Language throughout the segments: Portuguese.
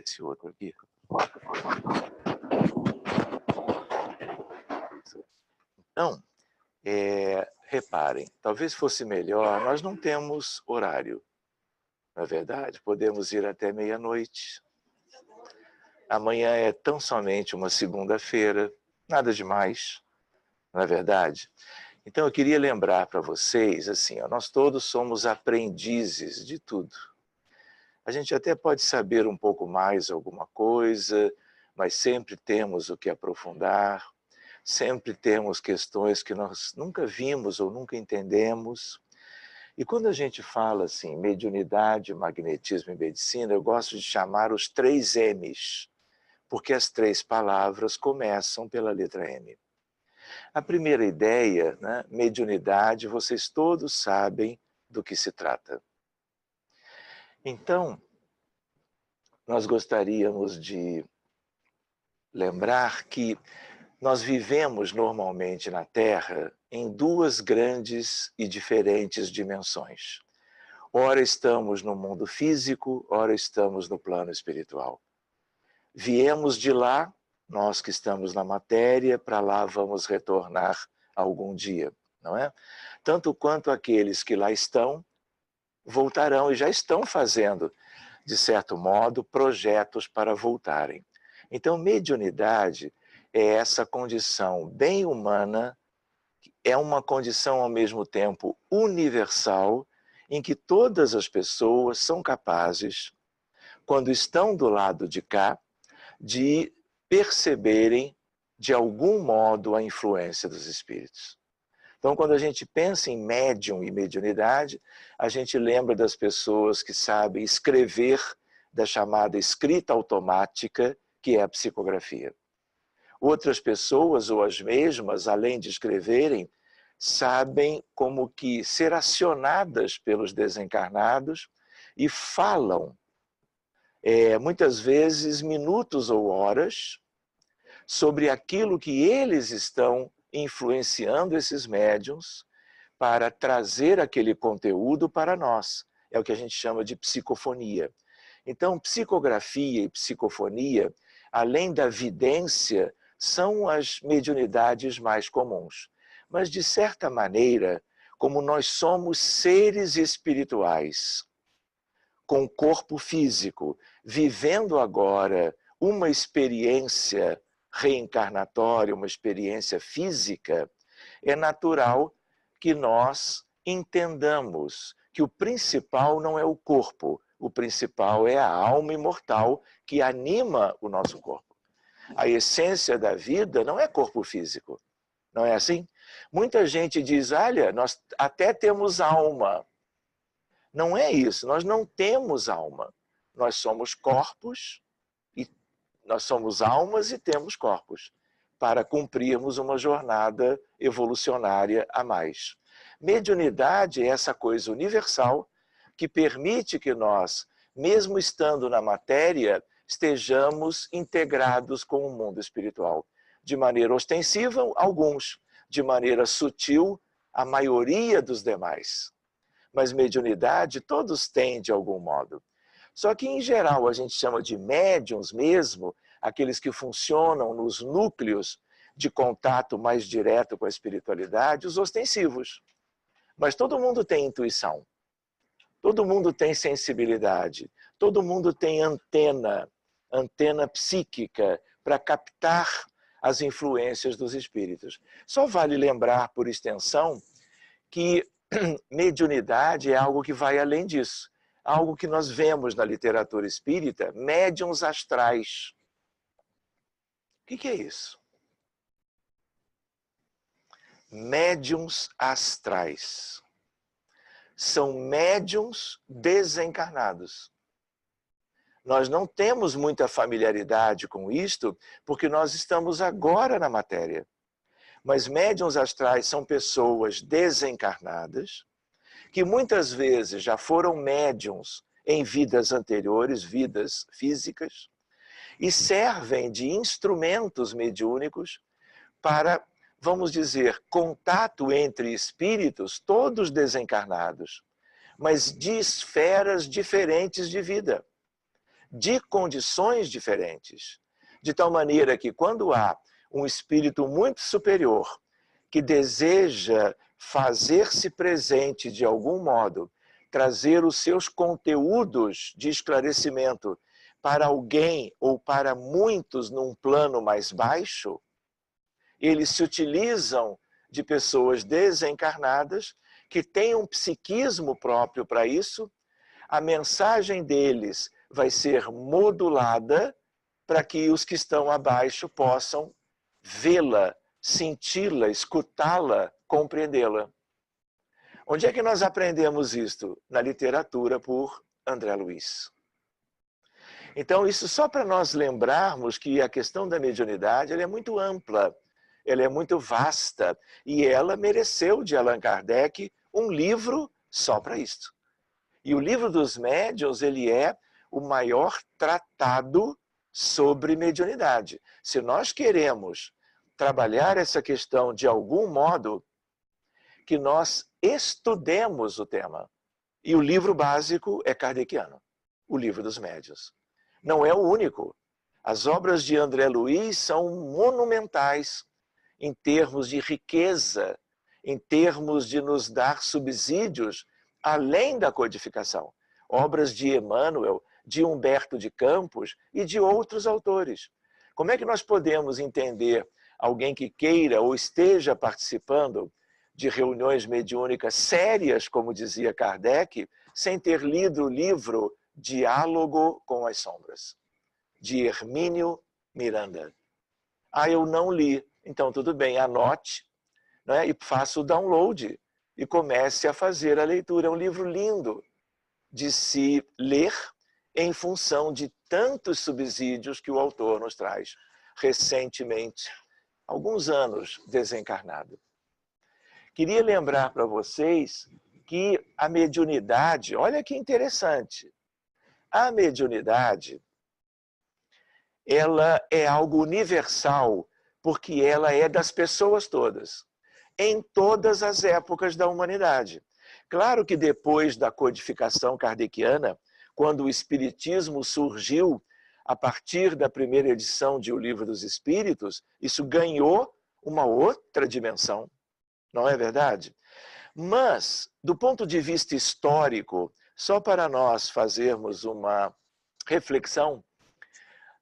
esse outro aqui. Então, reparem, talvez fosse melhor, nós não temos horário, não é verdade? Podemos ir até meia-noite. Amanhã é tão somente uma segunda-feira, nada demais, não é verdade? Então eu queria lembrar para vocês, assim, ó, nós todos somos aprendizes de tudo. A gente até pode saber um pouco mais alguma coisa, mas sempre temos o que aprofundar, sempre temos questões que nós nunca vimos ou nunca entendemos. E quando a gente fala assim, mediunidade, magnetismo e medicina, eu gosto de chamar os 3 M's, porque as 3 palavras começam pela letra M. A primeira ideia, né, mediunidade, vocês todos sabem do que se trata. Então, nós gostaríamos de lembrar que nós vivemos normalmente na Terra em 2 grandes e diferentes dimensões. Ora estamos no mundo físico, ora estamos no plano espiritual. Viemos de lá, nós que estamos na matéria, para lá vamos retornar algum dia, não é? Tanto quanto aqueles que lá estão, voltarão e já estão fazendo, de certo modo, projetos para voltarem. Então, mediunidade é essa condição bem humana, é uma condição ao mesmo tempo universal, em que todas as pessoas são capazes, quando estão do lado de cá, de perceberem, de algum modo, a influência dos espíritos. Então, quando a gente pensa em médium e mediunidade, a gente lembra das pessoas que sabem escrever, da chamada escrita automática, que é a psicografia. Outras pessoas, ou as mesmas, além de escreverem, sabem como que ser acionadas pelos desencarnados e falam, muitas vezes minutos ou horas, sobre aquilo que eles estão influenciando esses médiuns para trazer aquele conteúdo para nós. É o que a gente chama de psicofonia. Então, psicografia e psicofonia, além da vidência, são as mediunidades mais comuns. Mas, de certa maneira, como nós somos seres espirituais, com corpo físico, vivendo agora uma experiência reencarnatória, uma experiência física, é natural que nós entendamos que o principal não é o corpo, o principal é a alma imortal que anima o nosso corpo. A essência da vida não é corpo físico, não é assim? Muita gente diz, olha, nós até temos alma. Não é isso, nós não temos alma. Nós somos corpos, e nós somos almas e temos corpos, para cumprirmos uma jornada evolucionária a mais. Mediunidade é essa coisa universal que permite que nós, mesmo estando na matéria, estejamos integrados com o mundo espiritual. De maneira ostensiva, alguns, de maneira sutil, a maioria dos demais. Mas mediunidade todos têm de algum modo. Só que, em geral, a gente chama de médiuns mesmo, aqueles que funcionam nos núcleos de contato mais direto com a espiritualidade, os ostensivos. Mas todo mundo tem intuição, todo mundo tem sensibilidade, todo mundo tem antena psíquica para captar as influências dos espíritos. Só vale lembrar, por extensão, que mediunidade é algo que vai além disso. Algo que nós vemos na literatura espírita, médiuns astrais. O que é isso? Médiuns astrais. São médiuns desencarnados. Nós não temos muita familiaridade com isto, porque nós estamos agora na matéria. Mas médiuns astrais são pessoas desencarnadas, que muitas vezes já foram médiuns em vidas anteriores, vidas físicas, e servem de instrumentos mediúnicos para, vamos dizer, contato entre espíritos, todos desencarnados, mas de esferas diferentes de vida. de condições diferentes. De tal maneira que quando há um espírito muito superior que deseja fazer-se presente de algum modo, trazer os seus conteúdos de esclarecimento para alguém ou para muitos num plano mais baixo, eles se utilizam de pessoas desencarnadas que têm um psiquismo próprio para isso. A mensagem deles vai ser modulada para que os que estão abaixo possam vê-la, senti-la, escutá-la, compreendê-la. Onde é que nós aprendemos isto? Na literatura por André Luiz. Então, isso só para nós lembrarmos que a questão da mediunidade ela é muito ampla, ela é muito vasta, e ela mereceu de Allan Kardec um livro só para isto. E o livro dos médiuns, ele é o maior tratado sobre mediunidade. Se nós queremos trabalhar essa questão de algum modo, que nós estudemos o tema. E o livro básico é kardeciano, o livro dos médiuns. Não é o único. As obras de André Luiz são monumentais em termos de riqueza, em termos de nos dar subsídios além da codificação. Obras de Emmanuel, de Humberto de Campos e de outros autores. Como é que nós podemos entender alguém que queira ou esteja participando de reuniões mediúnicas sérias, como dizia Kardec, sem ter lido o livro Diálogo com as Sombras, de Hermínio Miranda? Ah, eu não li. Então, tudo bem, anote, né, e faça o download e comece a fazer a leitura. É um livro lindo de se ler em função de tantos subsídios que o autor nos traz. Recentemente, alguns anos desencarnado. Queria lembrar para vocês que a mediunidade, olha que interessante, a mediunidade, ela é algo universal, porque ela é das pessoas todas, em todas as épocas da humanidade. Claro que depois da codificação kardeciana, quando o Espiritismo surgiu, a partir da primeira edição de O Livro dos Espíritos, isso ganhou uma outra dimensão. Não é verdade? Mas, do ponto de vista histórico, só para nós fazermos uma reflexão,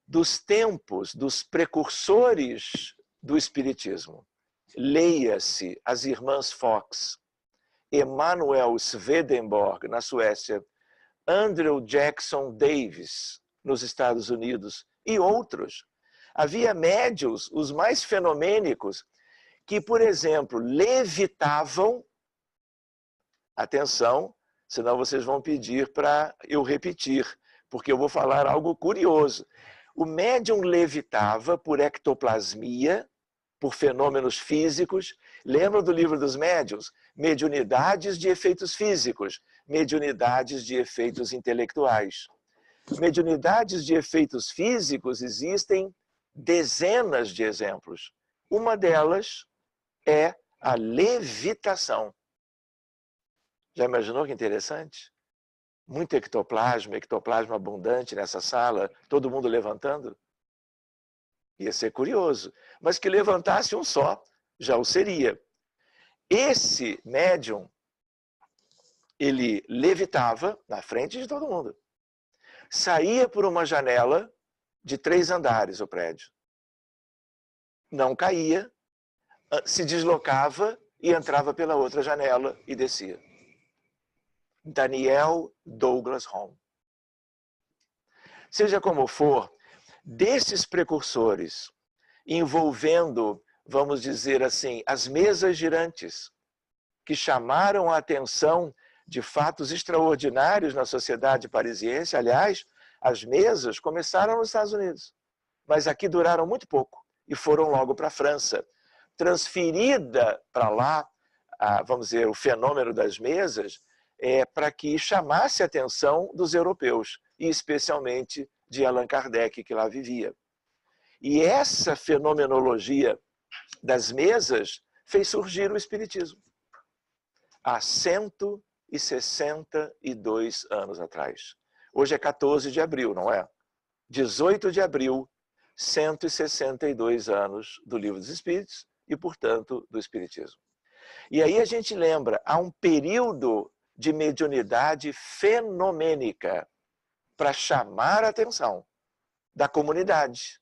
dos tempos dos precursores do Espiritismo, leia-se as irmãs Fox, Emanuel Swedenborg, na Suécia, Andrew Jackson Davis, nos Estados Unidos, e outros. Havia médiuns, os mais fenomênicos, que, por exemplo, levitavam, atenção, senão vocês vão pedir para eu repetir, porque eu vou falar algo curioso. O médium levitava por ectoplasmia, por fenômenos físicos. Lembra do livro dos médiuns? Mediunidades de efeitos físicos, mediunidades de efeitos intelectuais. Mediunidades de efeitos físicos existem dezenas de exemplos. Uma delas é a levitação. Já imaginou que interessante? Muito ectoplasma abundante nessa sala, todo mundo levantando? Ia ser curioso. Mas que levantasse um só, já o seria. Esse médium, ele levitava na frente de todo mundo. Saía por uma janela de 3 andares o prédio. Não caía, se deslocava e entrava pela outra janela e descia. Daniel Douglas Home. Seja como for, desses precursores, envolvendo, vamos dizer assim, as mesas girantes, que chamaram a atenção de fatos extraordinários na sociedade parisiense. Aliás, as mesas começaram nos Estados Unidos, mas aqui duraram muito pouco e foram logo para a França. Transferida para lá, vamos dizer, o fenômeno das mesas, para que chamasse a atenção dos europeus, e especialmente de Allan Kardec, que lá vivia. E essa fenomenologia das mesas fez surgir o Espiritismo. Há 162 anos atrás. Hoje é 14 de abril, não é? 18 de abril, 162 anos do Livro dos Espíritos e, portanto, do Espiritismo. E aí a gente lembra, há um período de mediunidade fenomênica para chamar a atenção da comunidade,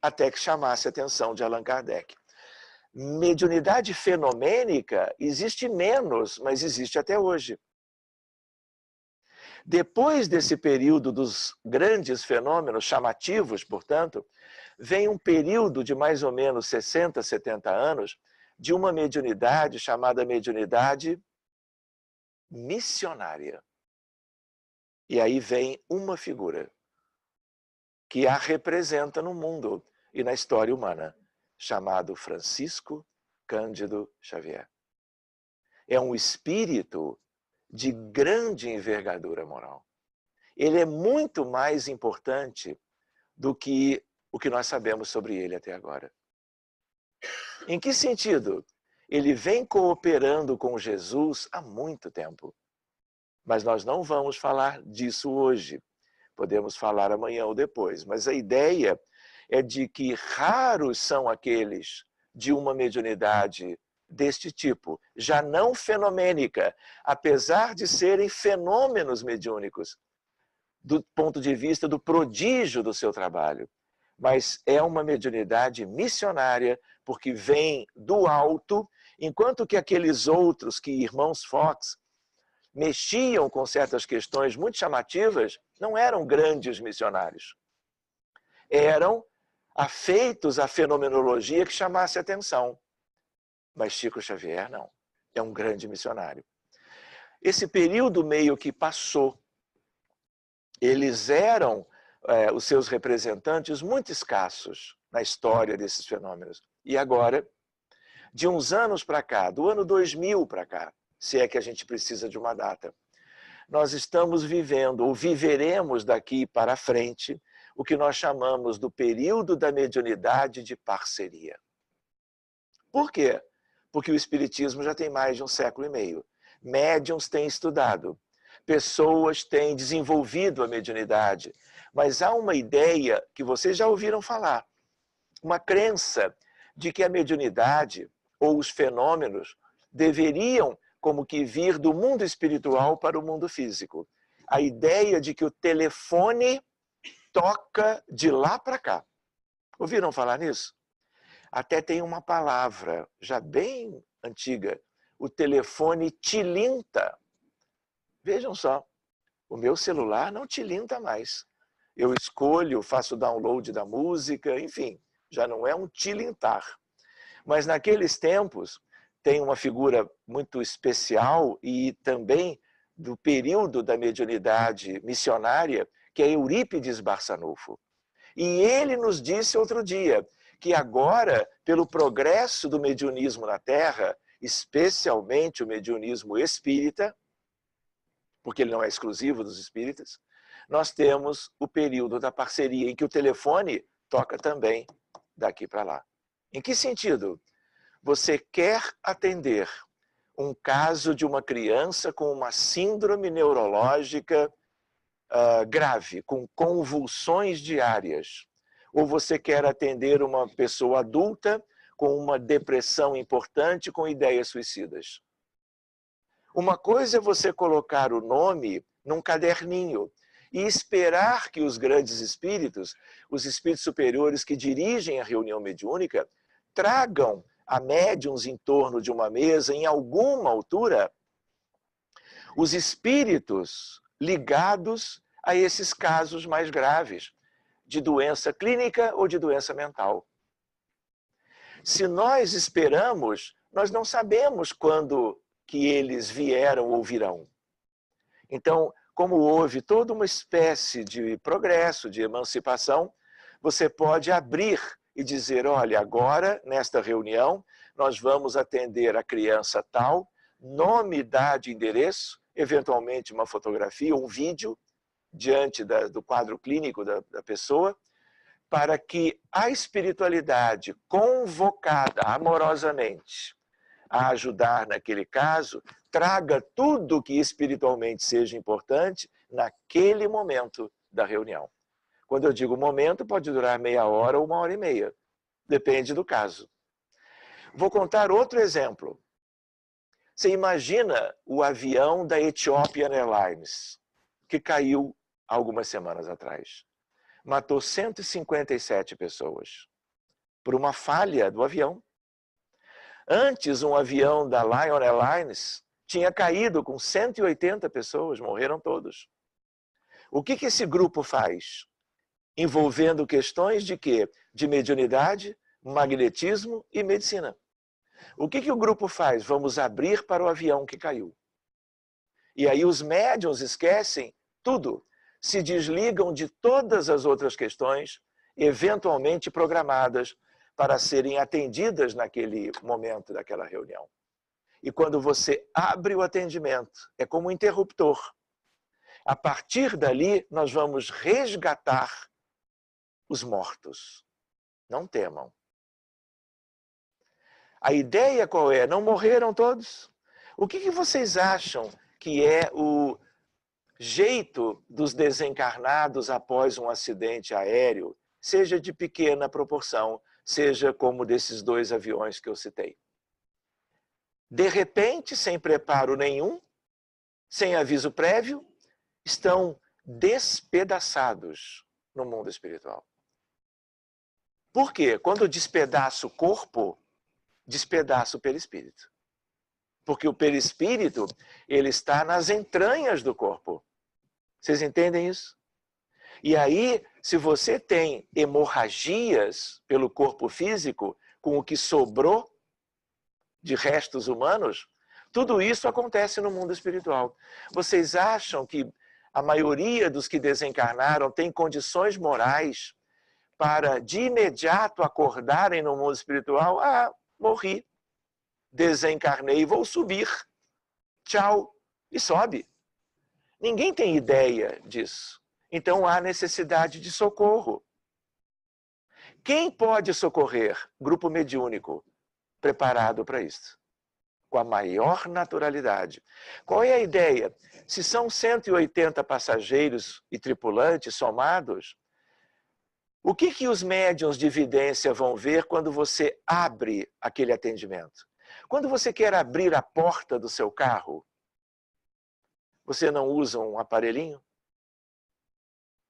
até que chamasse a atenção de Allan Kardec. Mediunidade fenomênica existe menos, mas existe até hoje. Depois desse período dos grandes fenômenos chamativos, portanto, vem um período de mais ou menos 60, 70 anos de uma mediunidade chamada mediunidade missionária. E aí vem uma figura que a representa no mundo e na história humana, chamado Francisco Cândido Xavier. É um espírito de grande envergadura moral. Ele é muito mais importante do que o que nós sabemos sobre ele até agora. Em que sentido? Ele vem cooperando com Jesus há muito tempo. Mas nós não vamos falar disso hoje. Podemos falar amanhã ou depois. Mas a ideia é de que raros são aqueles de uma mediunidade deste tipo, já não fenomênica, apesar de serem fenômenos mediúnicos, do ponto de vista do prodígio do seu trabalho. Mas é uma mediunidade missionária, porque vem do alto, enquanto que aqueles outros, que irmãos Fox, mexiam com certas questões muito chamativas, não eram grandes missionários. Eram afeitos à fenomenologia que chamasse atenção. Mas Chico Xavier não, é um grande missionário. Esse período meio que passou. Eles eram, os seus representantes, muito escassos na história desses fenômenos. E agora, de uns anos para cá, do ano 2000 para cá, se é que a gente precisa de uma data, nós estamos vivendo, ou viveremos daqui para frente, o que nós chamamos do período da mediunidade de parceria. Por quê? Porque o Espiritismo já tem mais de um século e meio. Médiuns têm estudado, pessoas têm desenvolvido a mediunidade, mas há uma ideia que vocês já ouviram falar, uma crença de que a mediunidade ou os fenômenos deveriam como que vir do mundo espiritual para o mundo físico. A ideia de que o telefone toca de lá para cá. Ouviram falar nisso? Até tem uma palavra, já bem antiga, o telefone tilinta. Vejam só, o meu celular não tilinta mais. Eu escolho, faço download da música, enfim, já não é um tilintar. Mas naqueles tempos, tem uma figura muito especial e também do período da mediunidade missionária, que é Eurípides Barçanufo. E ele nos disse outro dia que agora, pelo progresso do mediunismo na Terra, especialmente o mediunismo espírita, porque ele não é exclusivo dos espíritas, nós temos o período da parceria, em que o telefone toca também daqui para lá. Em que sentido? Você quer atender um caso de uma criança com uma síndrome neurológica grave, com convulsões diárias, ou você quer atender uma pessoa adulta com uma depressão importante, com ideias suicidas. Uma coisa é você colocar o nome num caderninho e esperar que os grandes espíritos, os espíritos superiores que dirigem a reunião mediúnica, tragam a médiuns em torno de uma mesa, em alguma altura, os espíritos ligados a esses casos mais graves, de doença clínica ou de doença mental. Se nós esperamos, nós não sabemos quando que eles vieram ou virão. Então, como houve toda uma espécie de progresso, de emancipação, você pode abrir e dizer, olha, agora, nesta reunião, nós vamos atender a criança tal, nome, idade, endereço, eventualmente uma fotografia, um vídeo, diante do quadro clínico da pessoa, para que a espiritualidade convocada amorosamente a ajudar naquele caso, traga tudo que espiritualmente seja importante naquele momento da reunião. Quando eu digo momento, pode durar meia hora ou 1h30. Depende do caso. Vou contar outro exemplo. Você imagina o avião da Ethiopian Airlines, que caiu algumas semanas atrás. Matou 157 pessoas por uma falha do avião. Antes, um avião da Lion Airlines tinha caído com 180 pessoas, morreram todos. O que esse grupo faz? Envolvendo questões de quê? De mediunidade, magnetismo e medicina. O que o grupo faz? Vamos abrir para o avião que caiu. E aí os médiuns esquecem tudo, se desligam de todas as outras questões, eventualmente programadas para serem atendidas naquele momento daquela reunião. E quando você abre o atendimento, é como um interruptor. A partir dali, nós vamos resgatar os mortos. Não temam. A ideia qual é? Não morreram todos? O que vocês acham que é o jeito dos desencarnados após um acidente aéreo, seja de pequena proporção, seja como desses 2 aviões que eu citei? De repente, sem preparo nenhum, sem aviso prévio, estão despedaçados no mundo espiritual. Por quê? Quando despedaça o corpo, despedaça o perispírito. Porque o perispírito, ele está nas entranhas do corpo. Vocês entendem isso? E aí, se você tem hemorragias pelo corpo físico, com o que sobrou de restos humanos, tudo isso acontece no mundo espiritual. Vocês acham que a maioria dos que desencarnaram tem condições morais para, de imediato, acordarem no mundo espiritual? Ah, morri, desencarnei, vou subir. Tchau. E sobe. Ninguém tem ideia disso. Então há necessidade de socorro. Quem pode socorrer? Grupo mediúnico, preparado para isso. Com a maior naturalidade. Qual é a ideia? Se são 180 passageiros e tripulantes somados, o que os médiuns de evidência vão ver quando você abre aquele atendimento? Quando você quer abrir a porta do seu carro, você não usa um aparelhinho?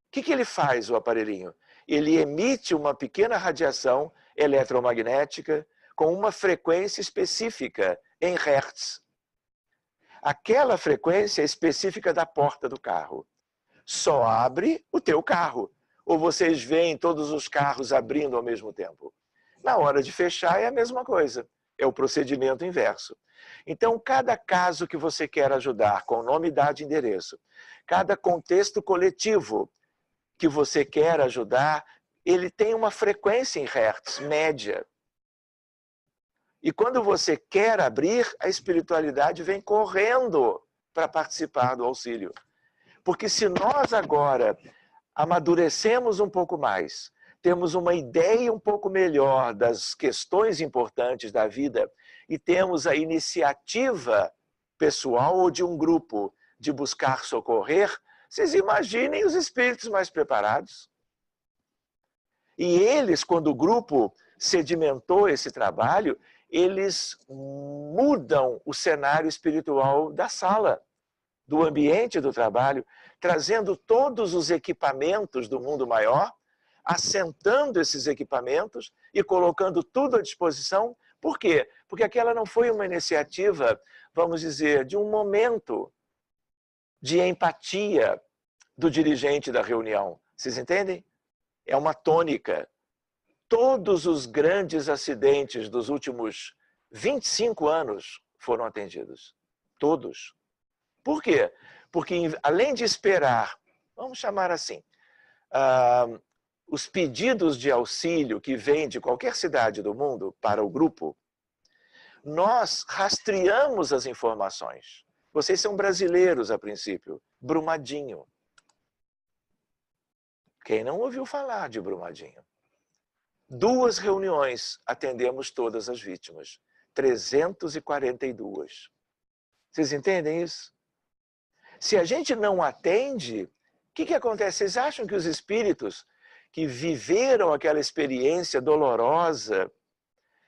O que ele faz, o aparelhinho? Ele emite uma pequena radiação eletromagnética com uma frequência específica em Hertz. Aquela frequência é específica da porta do carro. Só abre o teu carro. Ou vocês veem todos os carros abrindo ao mesmo tempo? Na hora de fechar é a mesma coisa. É o procedimento inverso. Então, cada caso que você quer ajudar, com nome, idade e endereço, cada contexto coletivo que você quer ajudar, ele tem uma frequência em Hertz, média. E quando você quer abrir, a espiritualidade vem correndo para participar do auxílio. Porque se nós agora amadurecemos um pouco mais, temos uma ideia um pouco melhor das questões importantes da vida e temos a iniciativa pessoal ou de um grupo de buscar socorrer, vocês imaginem os espíritos mais preparados. E eles, quando o grupo sedimentou esse trabalho, eles mudam o cenário espiritual da sala, do ambiente do trabalho, trazendo todos os equipamentos do mundo maior, assentando esses equipamentos e colocando tudo à disposição. Por quê? Porque aquela não foi uma iniciativa, vamos dizer, de um momento de empatia do dirigente da reunião. Vocês entendem? É uma tônica. Todos os grandes acidentes dos últimos 25 anos foram atendidos. Todos. Por quê? Porque além de esperar, vamos chamar assim, os pedidos de auxílio que vêm de qualquer cidade do mundo para o grupo, nós rastreamos as informações. Vocês são brasileiros a princípio. Brumadinho. Quem não ouviu falar de Brumadinho? 2 reuniões, atendemos todas as vítimas. 342. Vocês entendem isso? Se a gente não atende, que acontece? Vocês acham que os espíritos que viveram aquela experiência dolorosa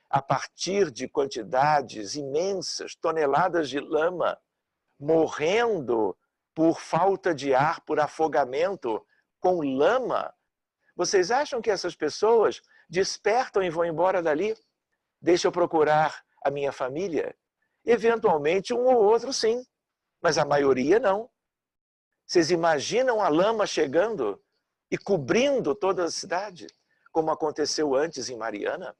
a partir de quantidades imensas, toneladas de lama, morrendo por falta de ar, por afogamento com lama, vocês acham que essas pessoas despertam e vão embora dali? Deixa eu procurar a minha família? Eventualmente um ou outro sim, mas a maioria não. Vocês imaginam a lama chegando e cobrindo toda a cidade, como aconteceu antes em Mariana,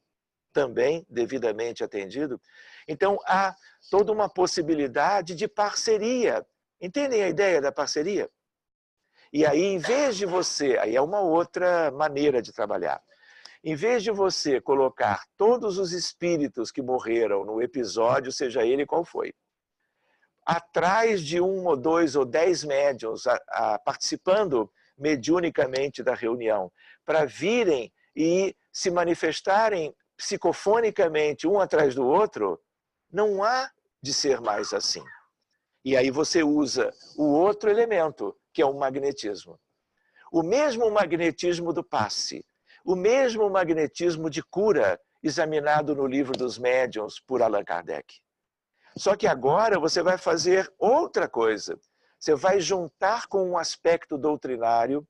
também devidamente atendido? Então há toda uma possibilidade de parceria. Entendem a ideia da parceria? E aí, em vez de você, aí é uma outra maneira de trabalhar. Em vez de você colocar todos os espíritos que morreram no episódio, seja ele qual foi, atrás de 1 ou 2 ou 10 médiuns participando mediunicamente da reunião, para virem e se manifestarem psicofonicamente um atrás do outro, não há de ser mais assim. E aí você usa o outro elemento, que é o magnetismo. O mesmo magnetismo do passe, o mesmo magnetismo de cura, examinado no Livro dos Médiuns por Allan Kardec. Só que agora você vai fazer outra coisa. Você vai juntar com um aspecto doutrinário,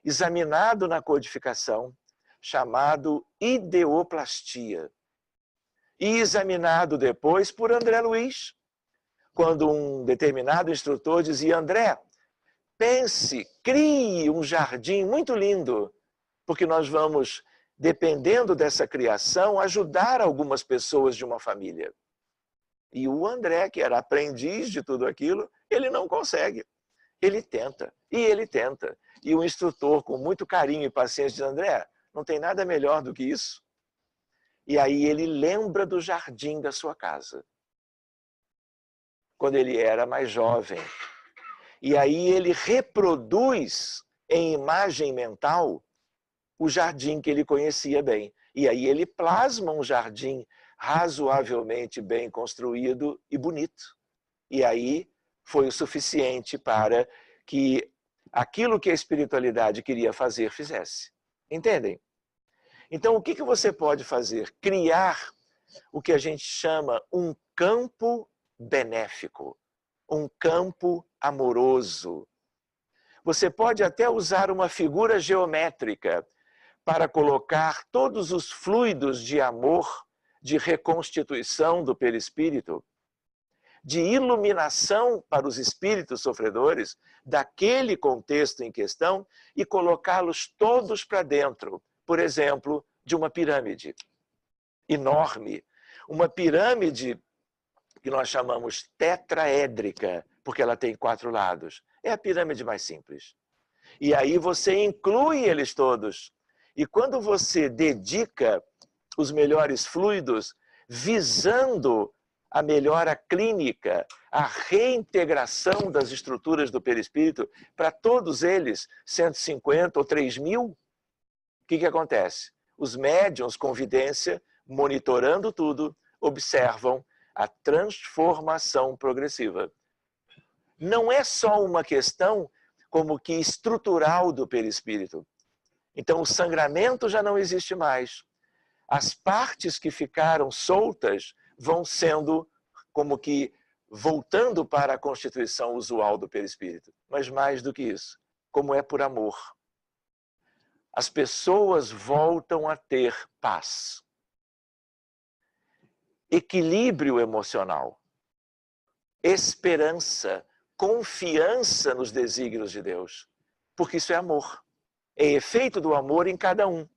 examinado na codificação, chamado ideoplastia. E examinado depois por André Luiz, quando um determinado instrutor dizia: André, pense, crie um jardim muito lindo, porque nós vamos, dependendo dessa criação, ajudar algumas pessoas de uma família. E o André, que era aprendiz de tudo aquilo, ele não consegue. Ele tenta, e ele tenta. E o instrutor, com muito carinho e paciência, diz: André, não tem nada melhor do que isso. E aí ele lembra do jardim da sua casa, quando ele era mais jovem. E aí ele reproduz em imagem mental o jardim que ele conhecia bem. E aí ele plasma um jardim razoavelmente bem construído e bonito. E aí foi o suficiente para que aquilo que a espiritualidade queria fazer, fizesse. Entendem? Então, o que você pode fazer? Criar o que a gente chama um campo benéfico, um campo amoroso. Você pode até usar uma figura geométrica para colocar todos os fluidos de amor, de reconstituição do perispírito, de iluminação para os espíritos sofredores daquele contexto em questão e colocá-los todos para dentro, por exemplo, de uma pirâmide enorme. Uma pirâmide que nós chamamos tetraédrica, porque ela tem 4 lados. É a pirâmide mais simples. E aí você inclui eles todos. E quando você dedica os melhores fluidos, visando a melhora clínica, a reintegração das estruturas do perispírito, para todos eles, 150 ou 3.000, o que acontece? Os médiuns com vidência, monitorando tudo, observam a transformação progressiva. Não é só uma questão como que estrutural do perispírito. Então o sangramento já não existe mais. As partes que ficaram soltas vão sendo como que voltando para a constituição usual do perispírito. Mas mais do que isso, como é por amor. As pessoas voltam a ter paz, equilíbrio emocional, esperança, confiança nos desígnios de Deus, porque isso é amor. É efeito do amor em cada um.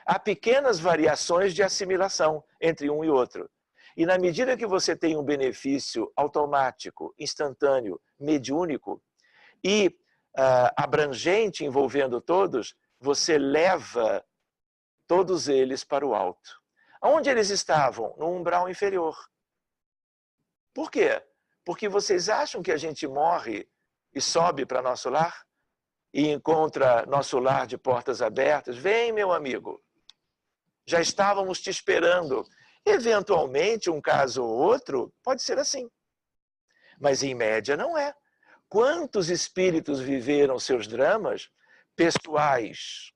Há pequenas variações de assimilação entre um e outro. E na medida que você tem um benefício automático, instantâneo, mediúnico e abrangente envolvendo todos, você leva todos eles para o alto. Onde eles estavam? No umbral inferior. Por quê? Porque vocês acham que a gente morre e sobe para nosso lar? E encontra nosso lar de portas abertas? Vem, meu amigo. Já estávamos te esperando. Eventualmente, um caso ou outro, pode ser assim. Mas em média não é. quantos espíritos viveram seus dramas pessoais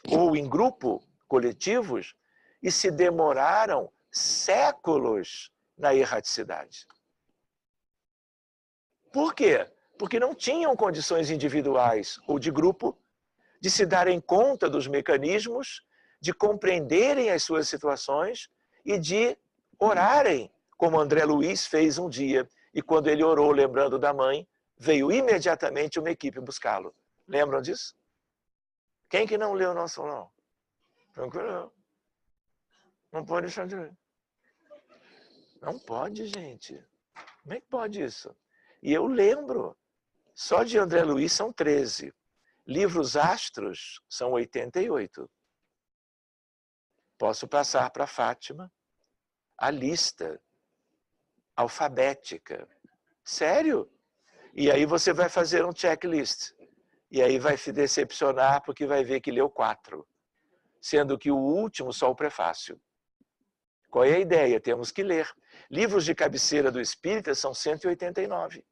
ou em grupo, coletivos, e se demoraram séculos na erraticidade. Por quê? Porque não tinham condições individuais ou de grupo de se darem conta dos mecanismos, de compreenderem as suas situações e de orarem, como André Luiz fez um dia. E quando ele orou, lembrando da mãe, veio imediatamente uma equipe buscá-lo. Lembram disso? Quem que não leu nosso não? Tranquilo. Não pode deixar de ler. Não pode, gente. Como é que pode isso? E eu lembro, só de André Luiz são 13. Livros Astros são 88. Posso passar para Fátima a lista alfabética. Sério? E aí você vai fazer um checklist. E aí vai se decepcionar porque vai ver que leu 4. Sendo que o último só o prefácio. Qual é a ideia? Temos que ler. Livros de cabeceira do Espírita são 189.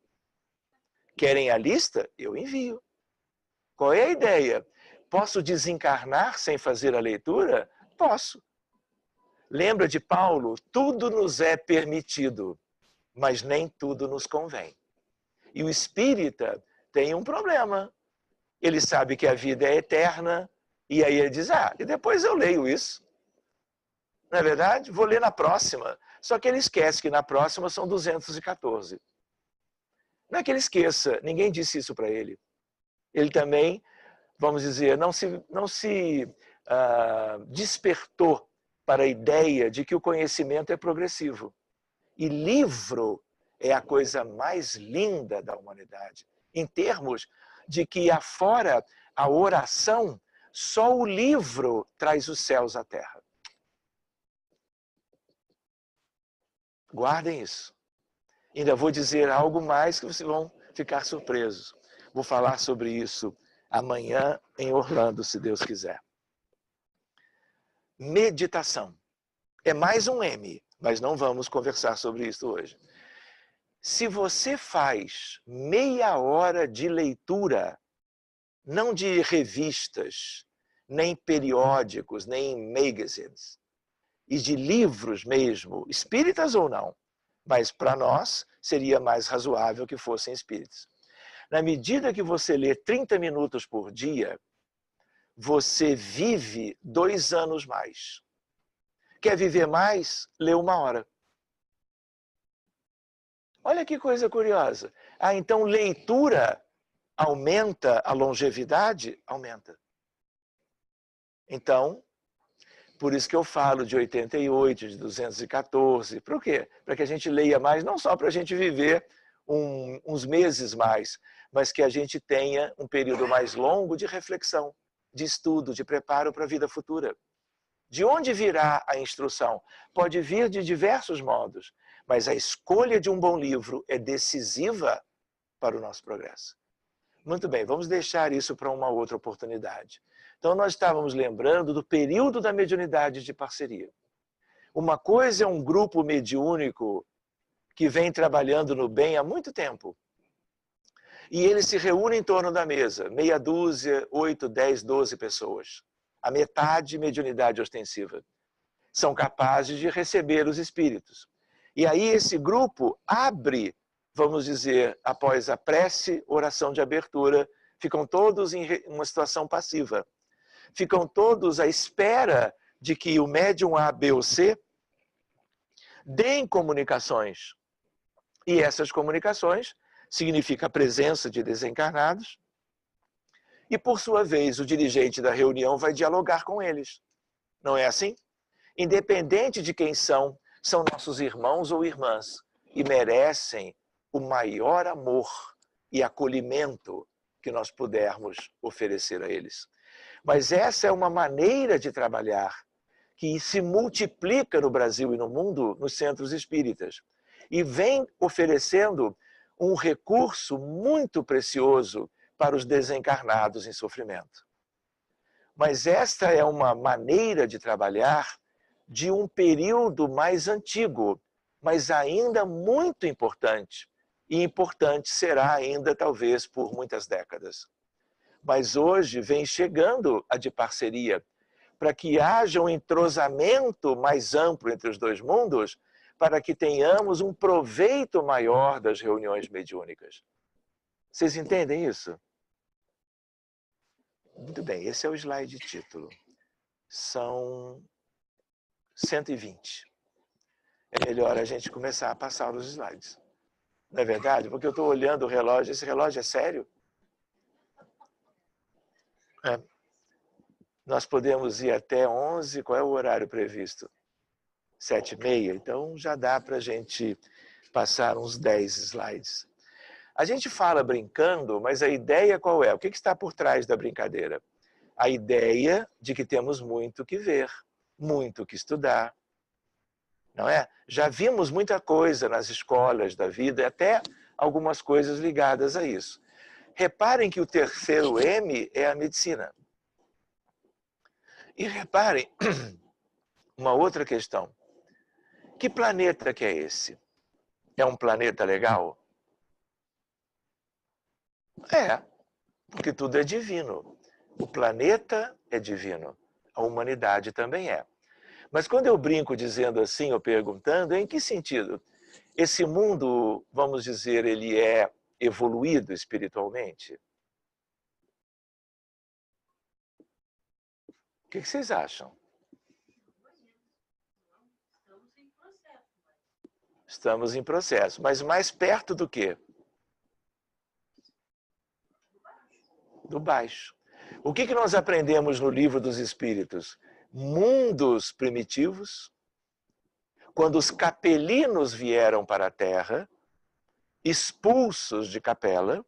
Querem a lista? Eu envio. Qual é a ideia? Posso desencarnar sem fazer a leitura? Posso. Lembra de Paulo? Tudo nos é permitido, mas nem tudo nos convém. E o espírita tem um problema. Ele sabe que a vida é eterna, e aí ele diz, e depois eu leio isso. Não é verdade? Vou ler na próxima. Só que ele esquece que na próxima são 214. Não é que ele esqueça, ninguém disse isso para ele. Ele também, vamos dizer, não se despertou para a ideia de que o conhecimento é progressivo. E livro é a coisa mais linda da humanidade, em termos de que afora a oração, só o livro traz os céus à terra. Guardem isso. Ainda vou dizer algo mais que vocês vão ficar surpresos. Vou falar sobre isso amanhã em Orlando, se Deus quiser. Meditação. É mais um M, mas não vamos conversar sobre isso hoje. Se você faz meia hora de leitura, não de revistas, nem periódicos, nem magazines, e de livros mesmo, espíritas ou não, mas para nós seria mais razoável que fossem espíritas. Na medida que você lê 30 minutos por dia, você vive 2 anos mais. Quer viver mais? Lê 1 hora. Olha que coisa curiosa. Então leitura aumenta a longevidade? Aumenta. Então, por isso que eu falo de 88, de 214. Por quê? Para que a gente leia mais, não só para a gente viver uns meses mais, mas que a gente tenha um período mais longo de reflexão, de estudo, de preparo para a vida futura. De onde virá a instrução? Pode vir de diversos modos, mas a escolha de um bom livro é decisiva para o nosso progresso. Muito bem, vamos deixar isso para uma outra oportunidade. Então, nós estávamos lembrando do período da mediunidade de parceria. Uma coisa é um grupo mediúnico que vem trabalhando no bem há muito tempo. E ele se reúne em torno da mesa, meia dúzia, 8, 10, 12 pessoas. A metade mediunidade ostensiva. São capazes de receber os espíritos. E aí esse grupo abre, vamos dizer, após a prece, oração de abertura, ficam todos em uma situação passiva. Ficam todos à espera de que o médium A, B ou C deem comunicações. E essas comunicações significam a presença de desencarnados. E, por sua vez, o dirigente da reunião vai dialogar com eles. Não é assim? Independente de quem são nossos irmãos ou irmãs e merecem o maior amor e acolhimento que nós pudermos oferecer a eles. Mas essa é uma maneira de trabalhar que se multiplica no Brasil e no mundo nos centros espíritas e vem oferecendo um recurso muito precioso para os desencarnados em sofrimento. Mas esta é uma maneira de trabalhar de um período mais antigo, mas ainda muito importante e importante será ainda, talvez, por muitas décadas. Mas hoje vem chegando a de parceria, para que haja um entrosamento mais amplo entre os dois mundos, para que tenhamos um proveito maior das reuniões mediúnicas. Vocês entendem isso? Muito bem, esse é o slide título. São 120. É melhor a gente começar a passar os slides. Não é verdade? Porque eu estou olhando o relógio. Esse relógio é sério? É. Nós podemos ir até 11. Qual é o horário previsto? 7h30. Então já dá para a gente passar uns 10 slides. A gente fala brincando, mas a ideia qual é? O que está por trás da brincadeira? A ideia de que temos muito que ver, muito que estudar. Não é? Já vimos muita coisa nas escolas da vida, até algumas coisas ligadas a isso. Reparem que o terceiro M é a medicina. E reparem uma outra questão. Que planeta que é esse? É um planeta legal? É, porque tudo é divino. O planeta é divino. A humanidade também é. Mas quando eu brinco dizendo assim, ou perguntando, em que sentido? Esse mundo, vamos dizer, ele é evoluído espiritualmente? O que vocês acham? Estamos em processo. Mas mais perto do quê? Do baixo. O que nós aprendemos no Livro dos Espíritos? Mundos primitivos, quando os capelinos vieram para a Terra, expulsos de Capela,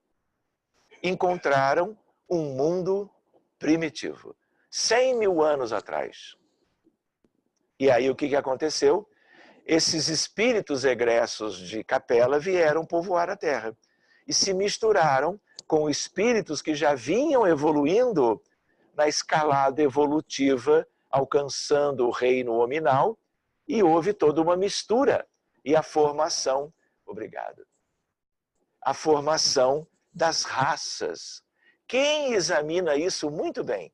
encontraram um mundo primitivo. 100 mil anos atrás. E aí o que aconteceu? Esses espíritos egressos de Capela vieram povoar a Terra e se misturaram com espíritos que já vinham evoluindo na escalada evolutiva, alcançando o reino hominal, e houve toda uma mistura e a formação, obrigado, a formação das raças. Quem examina isso muito bem?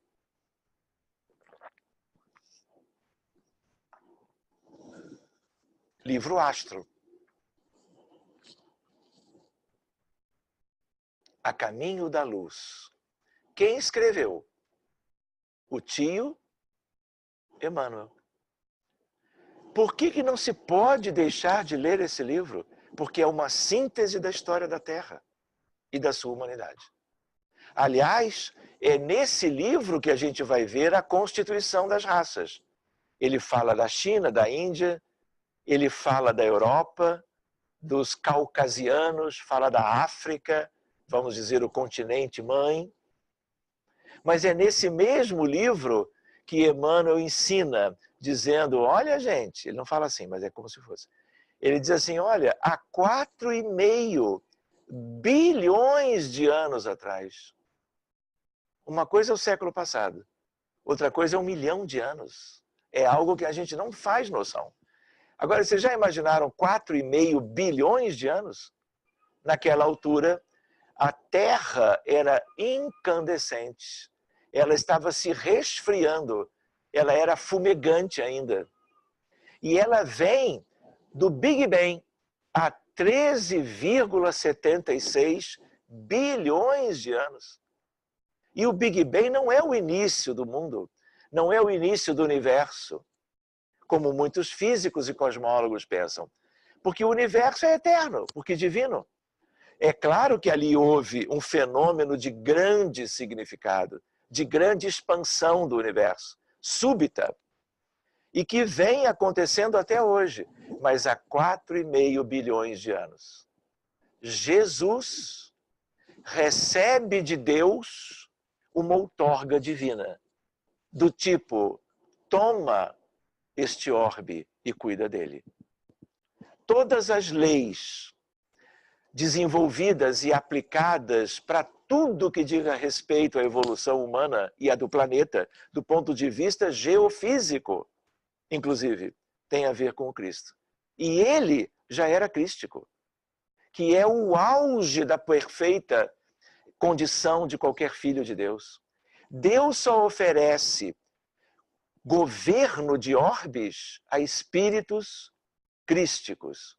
Livro Astro. A Caminho da Luz. Quem escreveu? O tio Emmanuel. Por que não se pode deixar de ler esse livro? Porque é uma síntese da história da Terra e da sua humanidade. Aliás, é nesse livro que a gente vai ver a constituição das raças. Ele fala da China, da Índia, ele fala da Europa, dos caucasianos, fala da África, vamos dizer o continente mãe. Mas é nesse mesmo livro que Emmanuel ensina, dizendo, olha gente, ele não fala assim, mas é como se fosse. Ele diz assim, olha, há 4,5 bilhões de anos atrás. Uma coisa é o século passado, outra coisa é 1 milhão de anos. É algo que a gente não faz noção. Agora, vocês já imaginaram 4,5 bilhões de anos? Naquela altura, a Terra era incandescente. Ela estava se resfriando. Ela era fumegante ainda. E ela vem do Big Bang há 13,76 bilhões de anos. E o Big Bang não é o início do mundo, não é o início do universo, como muitos físicos e cosmólogos pensam. Porque o universo é eterno, porque divino. É claro que ali houve um fenômeno de grande significado, de grande expansão do universo, súbita, e que vem acontecendo até hoje, mas há 4,5 bilhões de anos. Jesus recebe de Deus uma outorga divina, do tipo, toma este orbe e cuida dele. Todas as leis desenvolvidas e aplicadas para tudo que diga respeito à evolução humana e à do planeta, do ponto de vista geofísico, inclusive, tem a ver com o Cristo. E ele já era crístico. que é o auge da perfeita condição de qualquer filho de Deus. Deus só oferece governo de orbes a espíritos crísticos.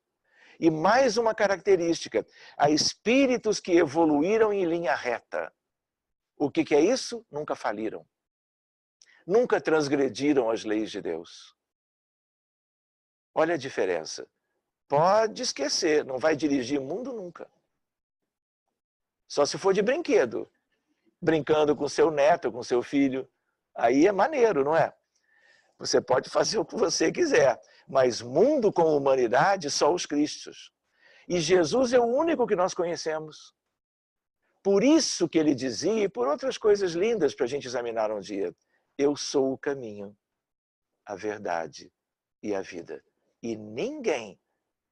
E mais uma característica, a espíritos que evoluíram em linha reta. O que é isso? Nunca faliram. Nunca transgrediram as leis de Deus. Olha a diferença. Pode esquecer, não vai dirigir o mundo nunca. Só se for de brinquedo. Brincando com seu neto, com seu filho. Aí é maneiro, não é? Você pode fazer o que você quiser. Mas mundo com humanidade, só os cristos. E Jesus é o único que nós conhecemos. Por isso que ele dizia, e por outras coisas lindas para a gente examinar um dia, eu sou o caminho, a verdade e a vida. E ninguém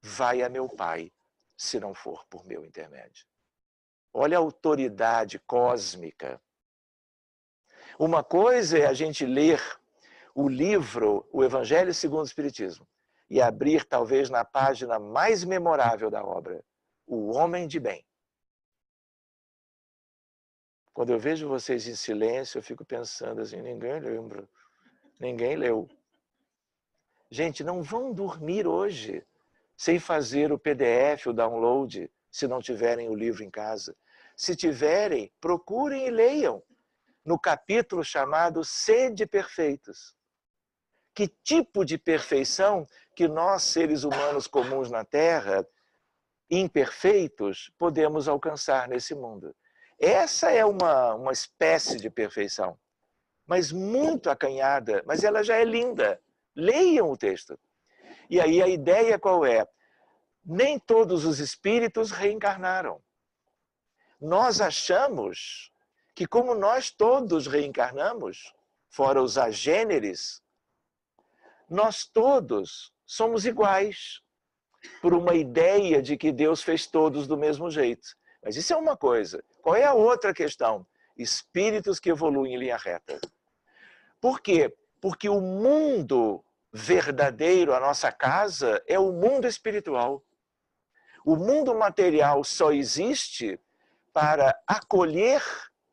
vai a meu Pai se não for por meu intermédio. Olha a autoridade cósmica. Uma coisa é a gente ler o livro, o Evangelho segundo o Espiritismo, e abrir talvez na página mais memorável da obra, o homem de bem. Quando eu vejo vocês em silêncio, eu fico pensando assim, ninguém lembra, ninguém leu. Gente, não vão dormir hoje sem fazer o PDF, o download, se não tiverem o livro em casa. Se tiverem, procurem e leiam no capítulo chamado Sede Perfeitos. Que tipo de perfeição que nós, seres humanos comuns na Terra, imperfeitos, podemos alcançar nesse mundo? Essa é uma espécie de perfeição, mas muito acanhada, mas ela já é linda. Leiam o texto. E aí a ideia qual é? Nem todos os espíritos reencarnaram. Nós achamos que como nós todos reencarnamos, fora os agêneres, nós todos somos iguais, por uma ideia de que Deus fez todos do mesmo jeito. Mas isso é uma coisa. Qual é a outra questão? Espíritos que evoluem em linha reta. Por quê? Porque o mundo verdadeiro, a nossa casa, é o mundo espiritual. O mundo material só existe para acolher,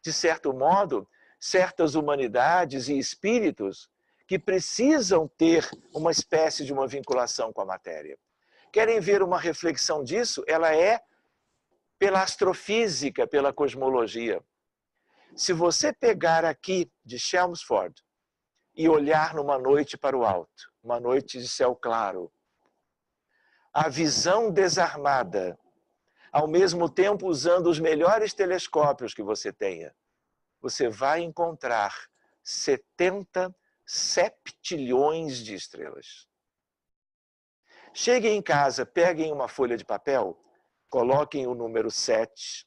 de certo modo, certas humanidades e espíritos que precisam ter uma espécie de uma vinculação com a matéria. Querem ver uma reflexão disso? Ela é pela astrofísica, pela cosmologia. Se você pegar aqui de Chelmsford e olhar numa noite para o alto, uma noite de céu claro, a visão desarmada, ao mesmo tempo usando os melhores telescópios que você tenha, você vai encontrar 70 septilhões de estrelas. Cheguem em casa, peguem uma folha de papel, coloquem o número 7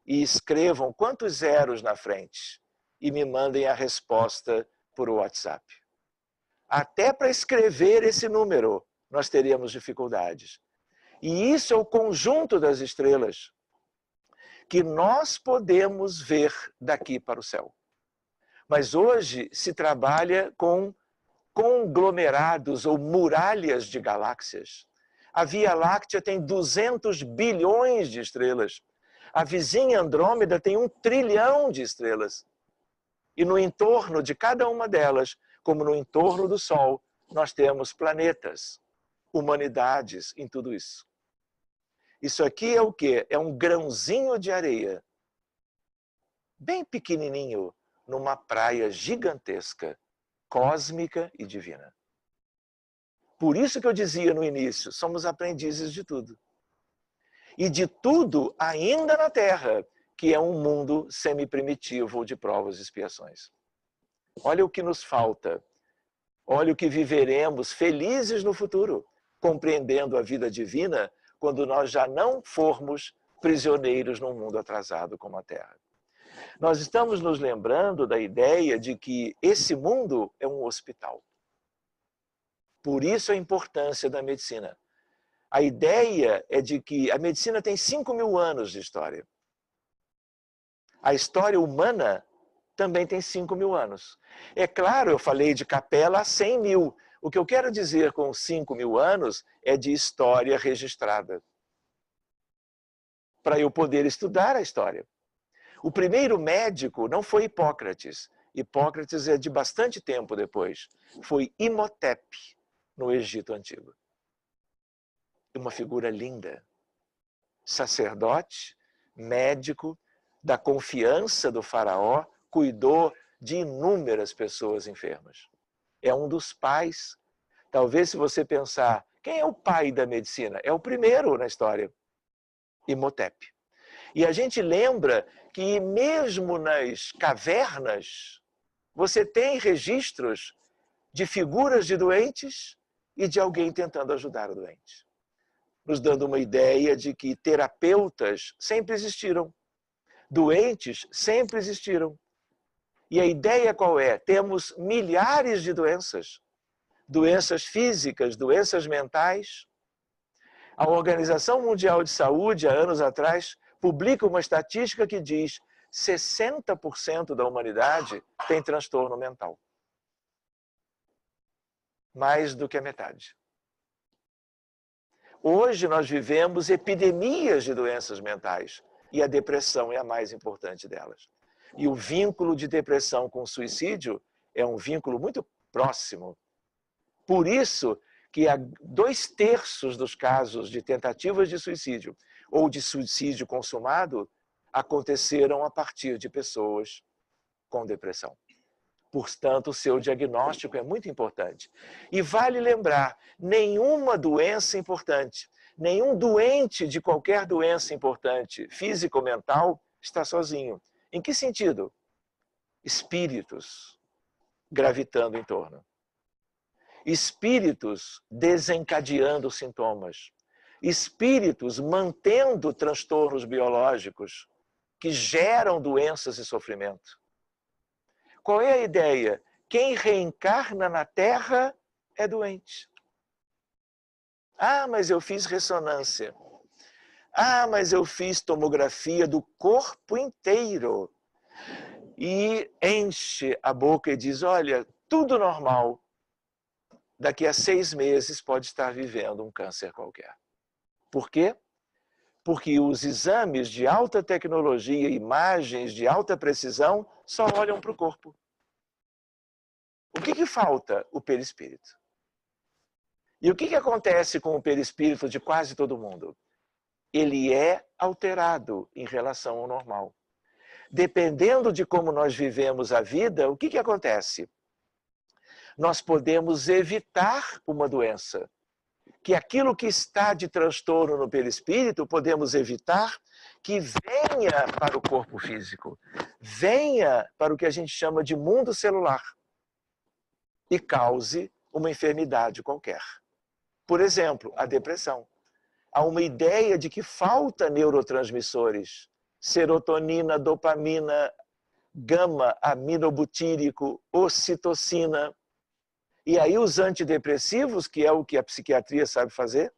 e escrevam quantos zeros na frente e me mandem a resposta por WhatsApp. Até para escrever esse número, nós teríamos dificuldades. E isso é o conjunto das estrelas que nós podemos ver daqui para o céu. Mas hoje se trabalha com conglomerados ou muralhas de galáxias. A Via Láctea tem 200 bilhões de estrelas. A vizinha Andrômeda tem 1 trilhão de estrelas. E no entorno de cada uma delas, como no entorno do Sol, nós temos planetas, humanidades em tudo isso. Isso aqui é o quê? É um grãozinho de areia, bem pequenininho, numa praia gigantesca, cósmica e divina. Por isso que eu dizia no início, somos aprendizes de tudo. E de tudo ainda na Terra, que é um mundo semi-primitivo de provas e expiações. Olha o que nos falta. Olha o que viveremos felizes no futuro, compreendendo a vida divina quando nós já não formos prisioneiros num mundo atrasado como a Terra. Nós estamos nos lembrando da ideia de que esse mundo é um hospital. Por isso a importância da medicina. A ideia é de que a medicina tem 5.000 anos de história. A história humana também tem 5.000 anos. É claro, eu falei de Capela há 100.000. O que eu quero dizer com 5.000 anos é de história registrada. para eu poder estudar a história. O primeiro médico não foi Hipócrates. Hipócrates é de bastante tempo depois. Foi Imhotep, no Egito Antigo. Uma figura linda. Sacerdote, médico, da confiança do faraó, cuidou de inúmeras pessoas enfermas. É um dos pais. Talvez, se você pensar, quem é o pai da medicina? É o primeiro na história, Imhotep. E a gente lembra que mesmo nas cavernas, você tem registros de figuras de doentes e de alguém tentando ajudar o doente. Nos dando uma ideia de que terapeutas sempre existiram, doentes sempre existiram. E a ideia qual é? Temos milhares de doenças. Doenças físicas, doenças mentais. A Organização Mundial de Saúde, há anos atrás, publica uma estatística que diz 60% da humanidade tem transtorno mental. Mais do que a metade. Hoje nós vivemos epidemias de doenças mentais e a depressão é a mais importante delas. E o vínculo de depressão com suicídio é um vínculo muito próximo. Por isso que 2/3 dos casos de tentativas de suicídio ou de suicídio consumado aconteceram a partir de pessoas com depressão. Portanto, o seu diagnóstico é muito importante. E vale lembrar, nenhuma doença importante, nenhum doente de qualquer doença importante, física ou mental, está sozinho. Em que sentido? Espíritos gravitando em torno. Espíritos desencadeando sintomas. Espíritos mantendo transtornos biológicos que geram doenças e sofrimento. Qual é a ideia? Quem reencarna na Terra é doente. Ah, mas eu fiz ressonância. Ah, mas eu fiz tomografia do corpo inteiro. E enche a boca e diz, olha, tudo normal. Daqui a 6 meses pode estar vivendo um câncer qualquer. Por quê? Porque os exames de alta tecnologia, imagens de alta precisão, só olham para o corpo. O que falta? O perispírito. E o que acontece com o perispírito de quase todo mundo? Ele é alterado em relação ao normal. Dependendo de como nós vivemos a vida, o que acontece? Nós podemos evitar uma doença. Que aquilo que está de transtorno no perispírito, podemos evitar que venha para o corpo físico. Venha para o que a gente chama de mundo celular. E cause uma enfermidade qualquer. Por exemplo, a depressão. Há uma ideia de que falta neurotransmissores, serotonina, dopamina, gama-aminobutírico, ocitocina. E aí os antidepressivos, que é o que a psiquiatria sabe fazer,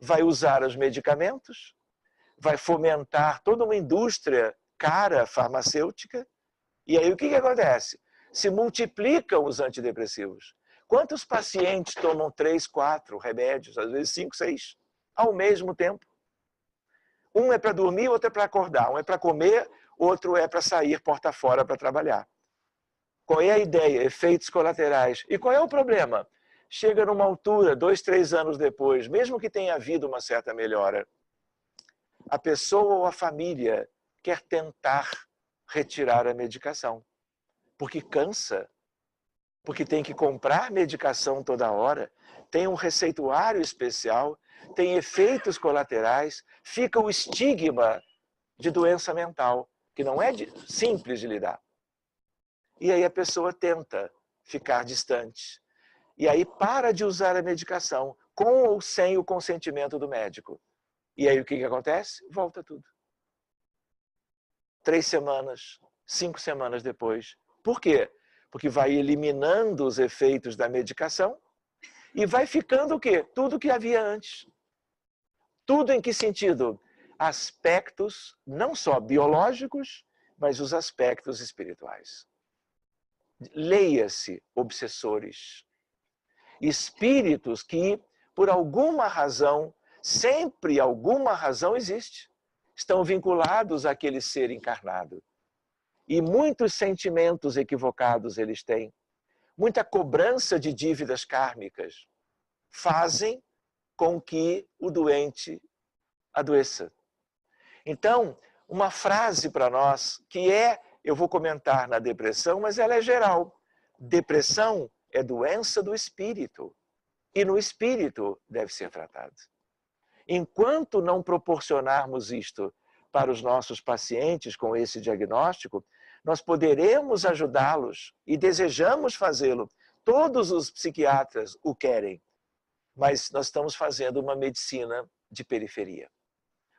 vai usar os medicamentos, vai fomentar toda uma indústria cara farmacêutica. E aí o que acontece? Se multiplicam os antidepressivos. Quantos pacientes tomam 3, 4 remédios, às vezes 5, 6, ao mesmo tempo? Um é para dormir, outro é para acordar. Um é para comer, outro é para sair porta fora para trabalhar. Qual é a ideia? Efeitos colaterais. E qual é o problema? Chega numa altura, 2, 3 anos depois, mesmo que tenha havido uma certa melhora, a pessoa ou a família quer tentar retirar a medicação. Porque cansa, porque tem que comprar medicação toda hora, tem um receituário especial, tem efeitos colaterais, fica o estigma de doença mental, que não é simples de lidar. E aí a pessoa tenta ficar distante. E aí para de usar a medicação, com ou sem o consentimento do médico. E aí o que acontece? Volta tudo. 3 semanas, 5 semanas depois. Por quê? Porque vai eliminando os efeitos da medicação e vai ficando o quê? Tudo que havia antes. Tudo em que sentido? Aspectos não só biológicos, mas os aspectos espirituais. Leia-se obsessores. Espíritos que, por alguma razão, sempre alguma razão existe, estão vinculados àquele ser encarnado. E muitos sentimentos equivocados eles têm. Muita cobrança de dívidas kármicas fazem com que o doente adoeça. Então, uma frase para nós que eu vou comentar na depressão, mas ela é geral. Depressão é doença do espírito e no espírito deve ser tratado. Enquanto não proporcionarmos isto para os nossos pacientes com esse diagnóstico, nós poderemos ajudá-los e desejamos fazê-lo. Todos os psiquiatras o querem, mas nós estamos fazendo uma medicina de periferia.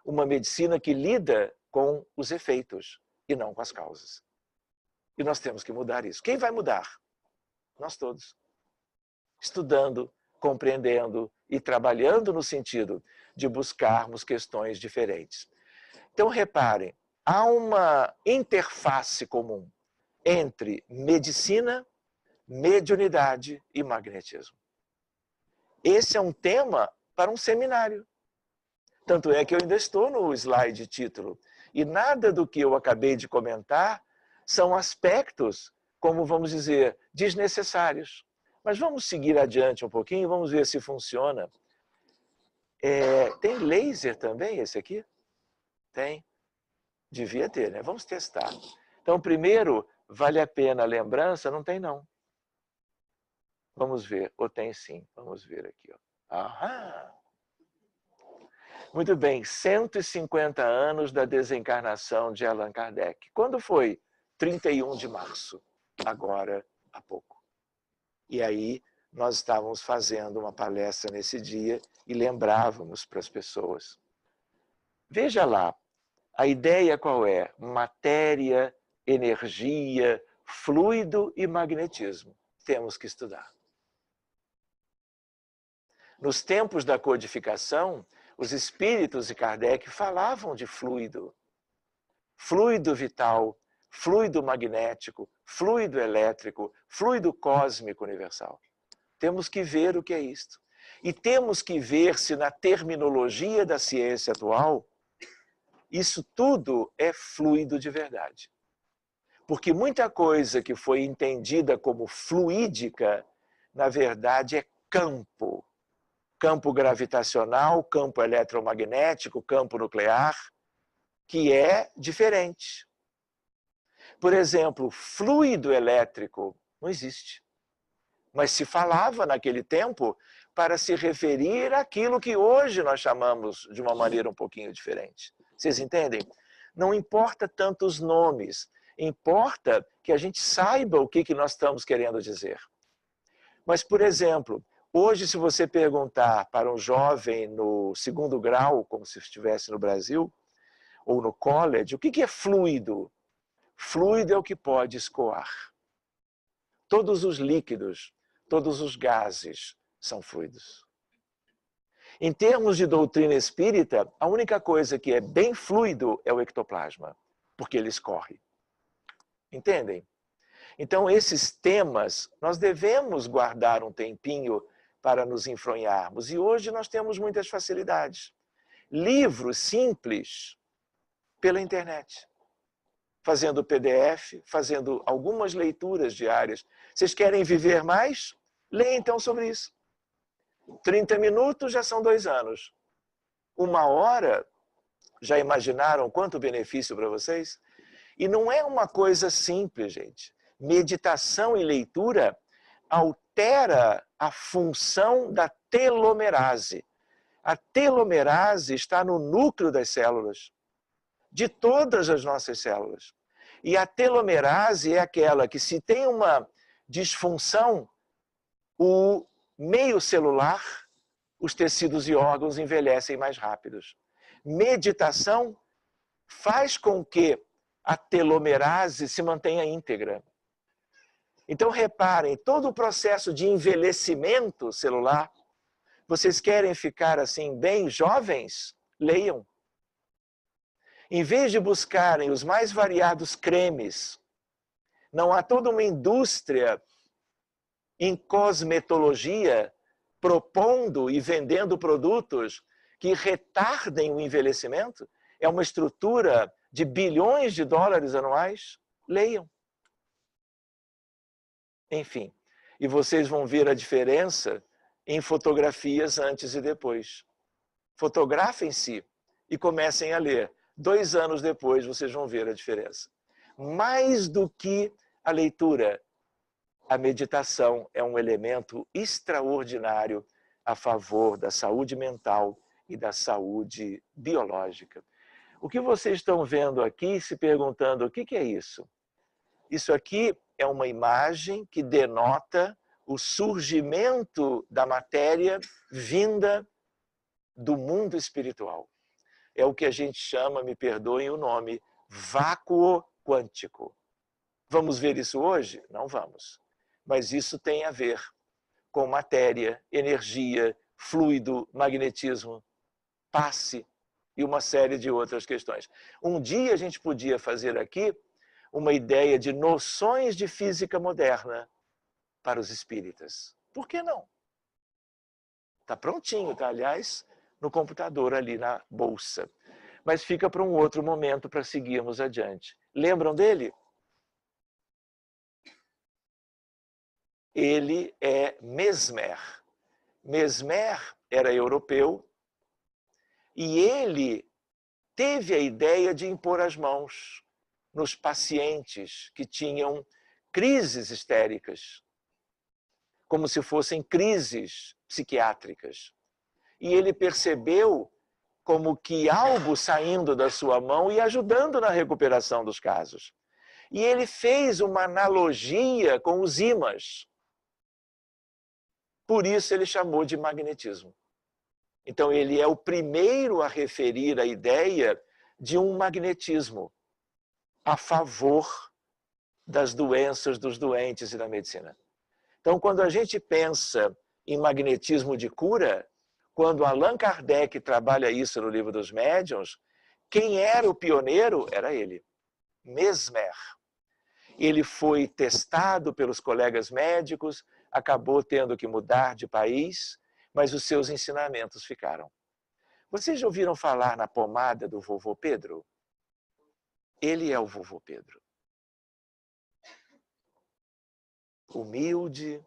Uma medicina que lida com os efeitos e não com as causas. E nós temos que mudar isso. Quem vai mudar? Nós todos. Estudando, compreendendo e trabalhando no sentido de buscarmos questões diferentes. Então, reparem, há uma interface comum entre medicina, mediunidade e magnetismo. Esse é um tema para um seminário. Tanto é que eu ainda estou no slide título. E nada do que eu acabei de comentar são aspectos, como vamos dizer, desnecessários. Mas vamos seguir adiante um pouquinho, vamos ver se funciona. Tem laser também esse aqui? Tem. Devia ter, né? Vamos testar. Então, primeiro, vale a pena a lembrança? Não tem, não. Vamos ver. Ou tem sim. Vamos ver aqui. Ó. Aham! Muito bem, 150 anos da desencarnação de Allan Kardec. Quando foi? 31 de março, agora há pouco. E aí nós estávamos fazendo uma palestra nesse dia e lembrávamos para as pessoas. Veja lá, a ideia qual é? Matéria, energia, fluido e magnetismo. Temos que estudar. Nos tempos da codificação, os espíritos de Kardec falavam de fluido. Fluido vital, fluido magnético, fluido elétrico, fluido cósmico universal. Temos que ver o que é isto. E temos que ver se na terminologia da ciência atual, isso tudo é fluido de verdade. Porque muita coisa que foi entendida como fluídica, na verdade é campo. Campo gravitacional, campo eletromagnético, campo nuclear, que é diferente. Por exemplo, fluido elétrico não existe. Mas se falava naquele tempo para se referir àquilo que hoje nós chamamos de uma maneira um pouquinho diferente. Vocês entendem? Não importa tanto os nomes, importa que a gente saiba o que nós estamos querendo dizer. Mas, por exemplo, hoje, se você perguntar para um jovem no 2º grau, como se estivesse no Brasil, ou no college, o que é fluido? Fluido é o que pode escoar. Todos os líquidos, todos os gases são fluidos. Em termos de doutrina espírita, a única coisa que é bem fluido é o ectoplasma, porque ele escorre. Entendem? Então, esses temas, nós devemos guardar um tempinho para nos enfronharmos. E hoje nós temos muitas facilidades. Livros simples pela internet. Fazendo PDF, fazendo algumas leituras diárias. Vocês querem viver mais? Leia então sobre isso. 30 minutos já são 2 anos. 1 hora, já imaginaram quanto benefício para vocês? E não é uma coisa simples, gente. Meditação e leitura altera a função da telomerase. A telomerase está no núcleo das células, de todas as nossas células. E a telomerase é aquela que, se tem uma disfunção, o meio celular, os tecidos e órgãos envelhecem mais rápidos. Meditação faz com que a telomerase se mantenha íntegra. Então, reparem, todo o processo de envelhecimento celular, vocês querem ficar assim bem jovens? Leiam. Em vez de buscarem os mais variados cremes, não há toda uma indústria em cosmetologia propondo e vendendo produtos que retardem o envelhecimento? é uma estrutura de bilhões de dólares anuais. Leiam. Enfim, e vocês vão ver a diferença em fotografias antes e depois. Fotografem-se e comecem a ler. 2 anos depois vocês vão ver a diferença. Mais do que a leitura, a meditação é um elemento extraordinário a favor da saúde mental e da saúde biológica. O que vocês estão vendo aqui, se perguntando o que é isso? Isso aqui é uma imagem que denota o surgimento da matéria vinda do mundo espiritual. É o que a gente chama, me perdoem o nome, vácuo quântico. Vamos ver isso hoje? Não vamos. Mas isso tem a ver com matéria, energia, fluido, magnetismo, passe e uma série de outras questões. Um dia a gente podia fazer aqui uma ideia de noções de física moderna para os espíritas. Por que não? Está prontinho, tá? Aliás, no computador ali na bolsa. Mas fica para um outro momento para seguirmos adiante. Lembram dele? Ele é Mesmer. Mesmer era europeu e ele teve a ideia de impor as mãos nos pacientes que tinham crises histéricas, como se fossem crises psiquiátricas. E ele percebeu como que algo saindo da sua mão e ajudando na recuperação dos casos. E ele fez uma analogia com os ímãs. Por isso ele chamou de magnetismo. Então ele é o primeiro a referir a ideia de um magnetismo a favor das doenças, dos doentes e da medicina. Então quando a gente pensa em magnetismo de cura, quando Allan Kardec trabalha isso no Livro dos Médiuns, quem era o pioneiro era ele, Mesmer. Ele foi testado pelos colegas médicos, acabou tendo que mudar de país, mas os seus ensinamentos ficaram. Vocês já ouviram falar na pomada do vovô Pedro? Ele é o vovô Pedro. Humilde,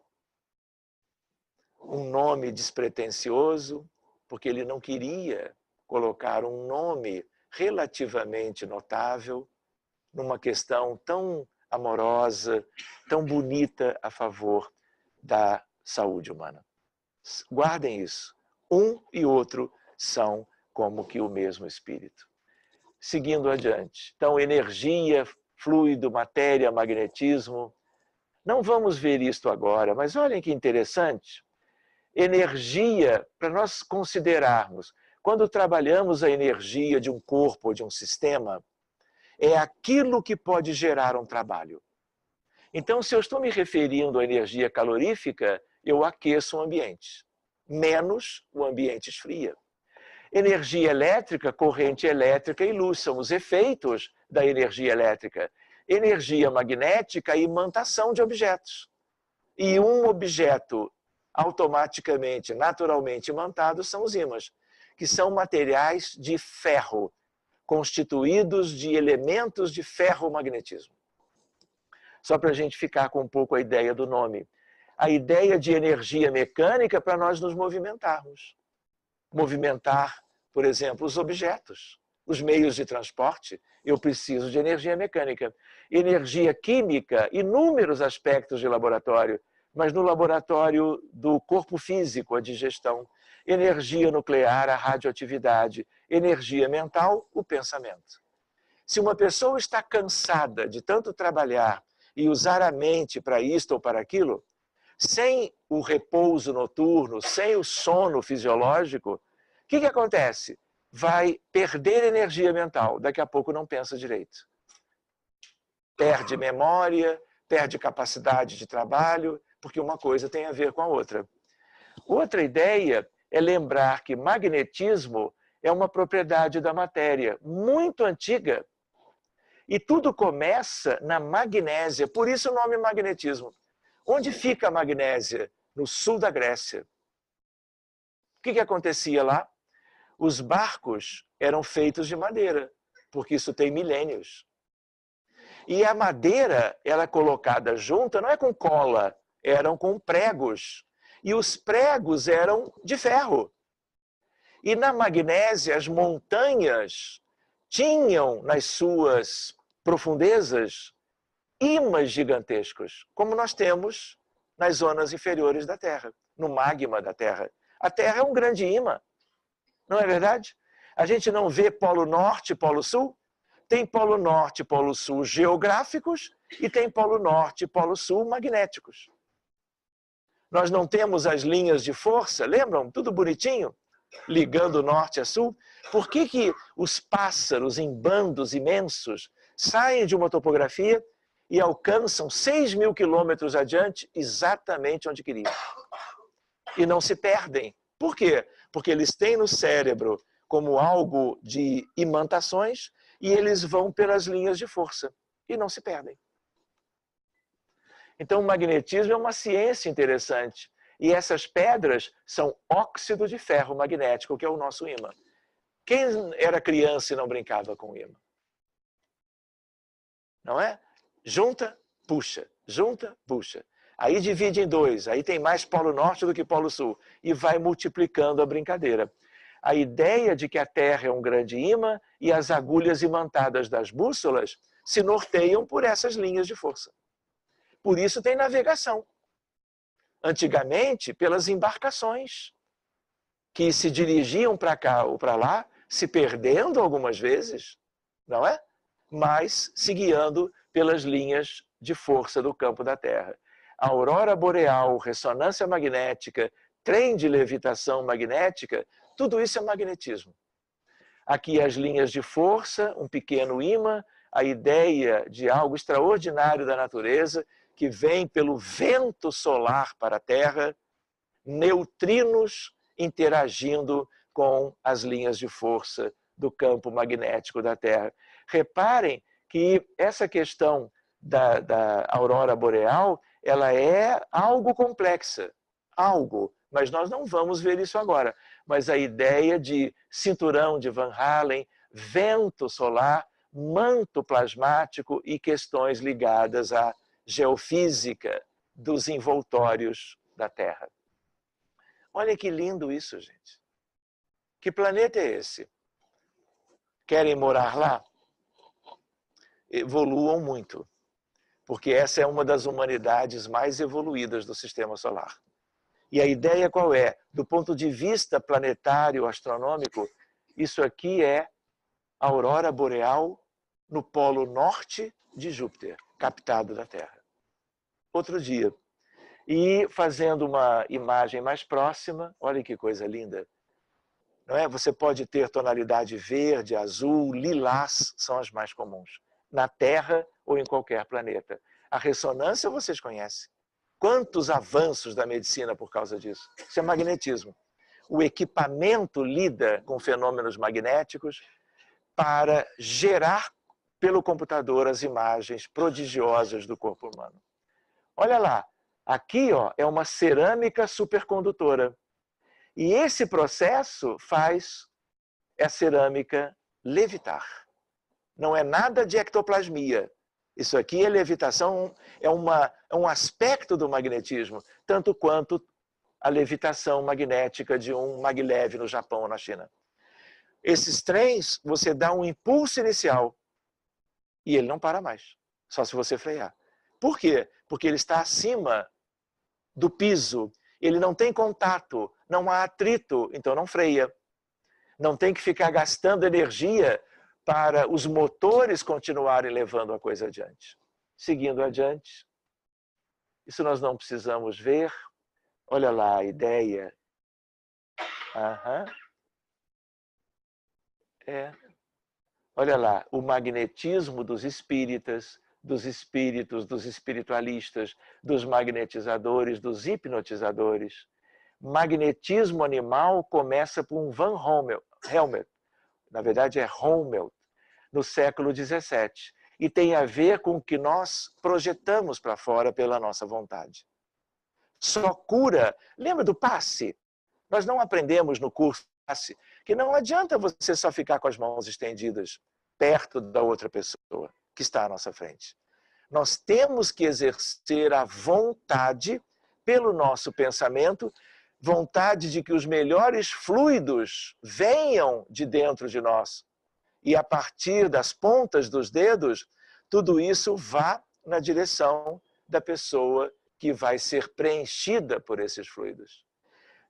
um nome despretensioso, porque ele não queria colocar um nome relativamente notável numa questão tão amorosa, tão bonita a favor da saúde humana. Guardem isso. Um e outro são como que o mesmo espírito. Seguindo adiante. Então, energia, fluido, matéria, magnetismo. Não vamos ver isto agora, mas olhem que interessante. Energia, para nós considerarmos, quando trabalhamos a energia de um corpo ou de um sistema, é aquilo que pode gerar um trabalho. Então, se eu estou me referindo à energia calorífica, eu aqueço o ambiente, menos o ambiente esfria. Energia elétrica, corrente elétrica e luz são os efeitos da energia elétrica. Energia magnética, imantação de objetos. E um objeto automaticamente, naturalmente imantado são os ímãs, que são materiais de ferro, constituídos de elementos de ferromagnetismo. Só para a gente ficar com um pouco a ideia do nome. A ideia de energia mecânica para nós nos movimentarmos. Movimentar, por exemplo, os objetos, os meios de transporte. Eu preciso de energia mecânica. Energia química, inúmeros aspectos de laboratório, mas no laboratório do corpo físico, a digestão. Energia nuclear, a radioatividade. Energia mental, o pensamento. Se uma pessoa está cansada de tanto trabalhar e usar a mente para isto ou para aquilo, sem o repouso noturno, sem o sono fisiológico, o que acontece? Vai perder energia mental, daqui a pouco não pensa direito. Perde memória, perde capacidade de trabalho, porque uma coisa tem a ver com a outra. Outra ideia é lembrar que magnetismo é uma propriedade da matéria muito antiga. E tudo começa na magnésia, por isso o nome magnetismo. Onde fica a magnésia? No sul da Grécia. O que acontecia lá? Os barcos eram feitos de madeira, porque isso tem milênios. E a madeira era colocada junta, não é com cola, eram com pregos. E os pregos eram de ferro. E na Magnésia, as montanhas tinham nas suas profundezas ímãs gigantescos, como nós temos nas zonas inferiores da Terra, no magma da Terra. A Terra é um grande ímã, não é verdade? A gente não vê Polo Norte e Polo Sul? Tem Polo Norte e Polo Sul geográficos e tem Polo Norte e Polo Sul magnéticos. Nós não temos as linhas de força, lembram? Tudo bonitinho, ligando norte a sul. Por que os pássaros em bandos imensos saem de uma topografia e alcançam 6.000 quilômetros adiante exatamente onde queriam? E não se perdem. Por quê? Porque eles têm no cérebro como algo de imantações e eles vão pelas linhas de força e não se perdem. Então, o magnetismo é uma ciência interessante. E essas pedras são óxido de ferro magnético, que é o nosso ímã. Quem era criança e não brincava com o ímã? Não é? Junta, puxa. Junta, puxa. Aí divide em dois. Aí tem mais polo norte do que polo sul. E vai multiplicando a brincadeira. A ideia de que a Terra é um grande ímã e as agulhas imantadas das bússolas se norteiam por essas linhas de força. Por isso tem navegação. Antigamente, pelas embarcações, que se dirigiam para cá ou para lá, se perdendo algumas vezes, não é? Mas se guiando pelas linhas de força do campo da Terra. A aurora boreal, ressonância magnética, trem de levitação magnética, tudo isso é magnetismo. Aqui as linhas de força, um pequeno ímã, a ideia de algo extraordinário da natureza, que vem pelo vento solar para a Terra, neutrinos interagindo com as linhas de força do campo magnético da Terra. Reparem que essa questão da aurora boreal, ela é algo complexa, mas nós não vamos ver isso agora. Mas a ideia de cinturão de Van Allen, vento solar, manto plasmático e questões ligadas à geofísica dos envoltórios da Terra. Olha que lindo isso, gente. Que planeta é esse? Querem morar lá? Evoluam muito, porque essa é uma das humanidades mais evoluídas do Sistema Solar. E a ideia qual é? Do ponto de vista planetário, astronômico, isso aqui é a aurora boreal no polo norte de Júpiter, captado da Terra. Outro dia. E fazendo uma imagem mais próxima, olha que coisa linda. Não é? Você pode ter tonalidade verde, azul, lilás, são as mais comuns, na Terra ou em qualquer planeta. A ressonância vocês conhecem. Quantos avanços da medicina por causa disso? Isso é magnetismo. O equipamento lida com fenômenos magnéticos para gerar pelo computador as imagens prodigiosas do corpo humano. Olha lá, aqui ó, é uma cerâmica supercondutora. E esse processo faz a cerâmica levitar. Não é nada de ectoplasmia. Isso aqui é levitação, é um aspecto do magnetismo, tanto quanto a levitação magnética de um maglev no Japão ou na China. Esses trens, você dá um impulso inicial e ele não para mais, só se você frear. Por quê? Porque ele está acima do piso, ele não tem contato, não há atrito, então não freia. Não tem que ficar gastando energia para os motores continuarem levando a coisa adiante. Seguindo adiante, isso nós não precisamos ver. Olha lá a ideia. Olha lá, o magnetismo dos espíritas, dos espíritos, dos espiritualistas, dos magnetizadores, dos hipnotizadores. Magnetismo animal começa por um Van Helmont, na verdade é Helmont, no século XVII, e tem a ver com o que nós projetamos para fora pela nossa vontade. Só cura, lembra do passe? Nós não aprendemos no curso que não adianta você só ficar com as mãos estendidas perto da outra pessoa que está à nossa frente. Nós temos que exercer a vontade pelo nosso pensamento, vontade de que os melhores fluidos venham de dentro de nós. E a partir das pontas dos dedos, tudo isso vá na direção da pessoa que vai ser preenchida por esses fluidos.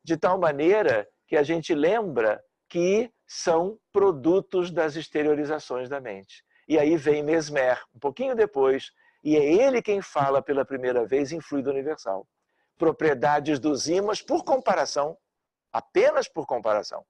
De tal maneira que a gente lembra que são produtos das exteriorizações da mente. E aí vem Mesmer, um pouquinho depois, e é ele quem fala pela primeira vez em fluido universal. Propriedades dos ímãs por comparação, apenas por comparação.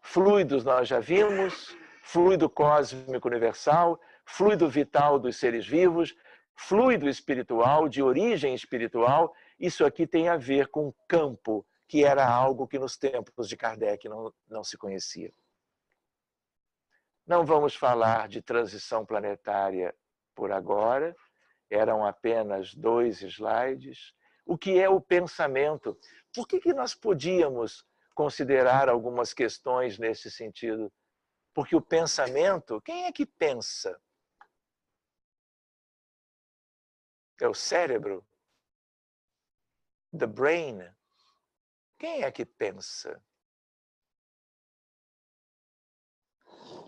Fluidos nós já vimos, fluido cósmico universal, fluido vital dos seres vivos, fluido espiritual, de origem espiritual. Isso aqui tem a ver com campo, que era algo que nos tempos de Kardec não se conhecia. Não vamos falar de transição planetária por agora, eram apenas 2 slides. O que é o pensamento? Por que nós podíamos considerar algumas questões nesse sentido? Porque o pensamento, quem é que pensa? É o cérebro? The brain? Quem é que pensa?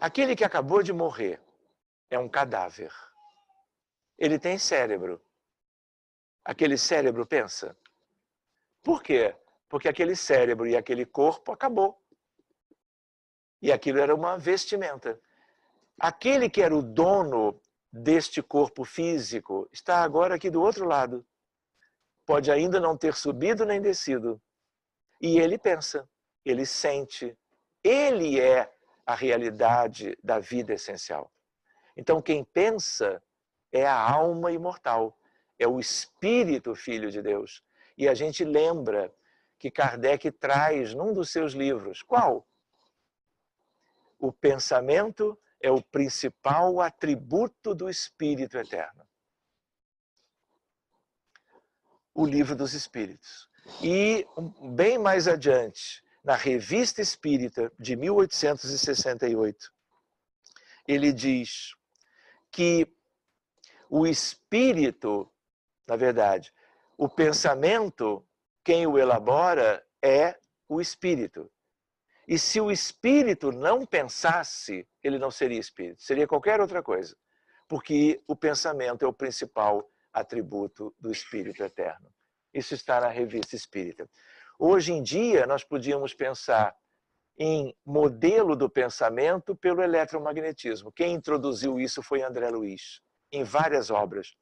Aquele que acabou de morrer é um cadáver. Ele tem cérebro. Aquele cérebro pensa. Por quê? Porque aquele cérebro e aquele corpo acabou. E aquilo era uma vestimenta. Aquele que era o dono deste corpo físico está agora aqui do outro lado. Pode ainda não ter subido nem descido. E ele pensa, ele sente. Ele é a realidade da vida essencial. Então quem pensa é a alma imortal, é o espírito filho de Deus. E a gente lembra que Kardec traz num dos seus livros. Qual? O pensamento é o principal atributo do Espírito Eterno. O Livro dos Espíritos. E bem mais adiante, na Revista Espírita de 1868, ele diz que o espírito, na verdade, o pensamento, quem o elabora é o espírito. E se o espírito não pensasse, ele não seria espírito, seria qualquer outra coisa. Porque o pensamento é o principal atributo do Espírito Eterno. Isso está na Revista Espírita. Hoje em dia, nós podíamos pensar em modelo do pensamento pelo eletromagnetismo. Quem introduziu isso foi André Luiz, em várias obras.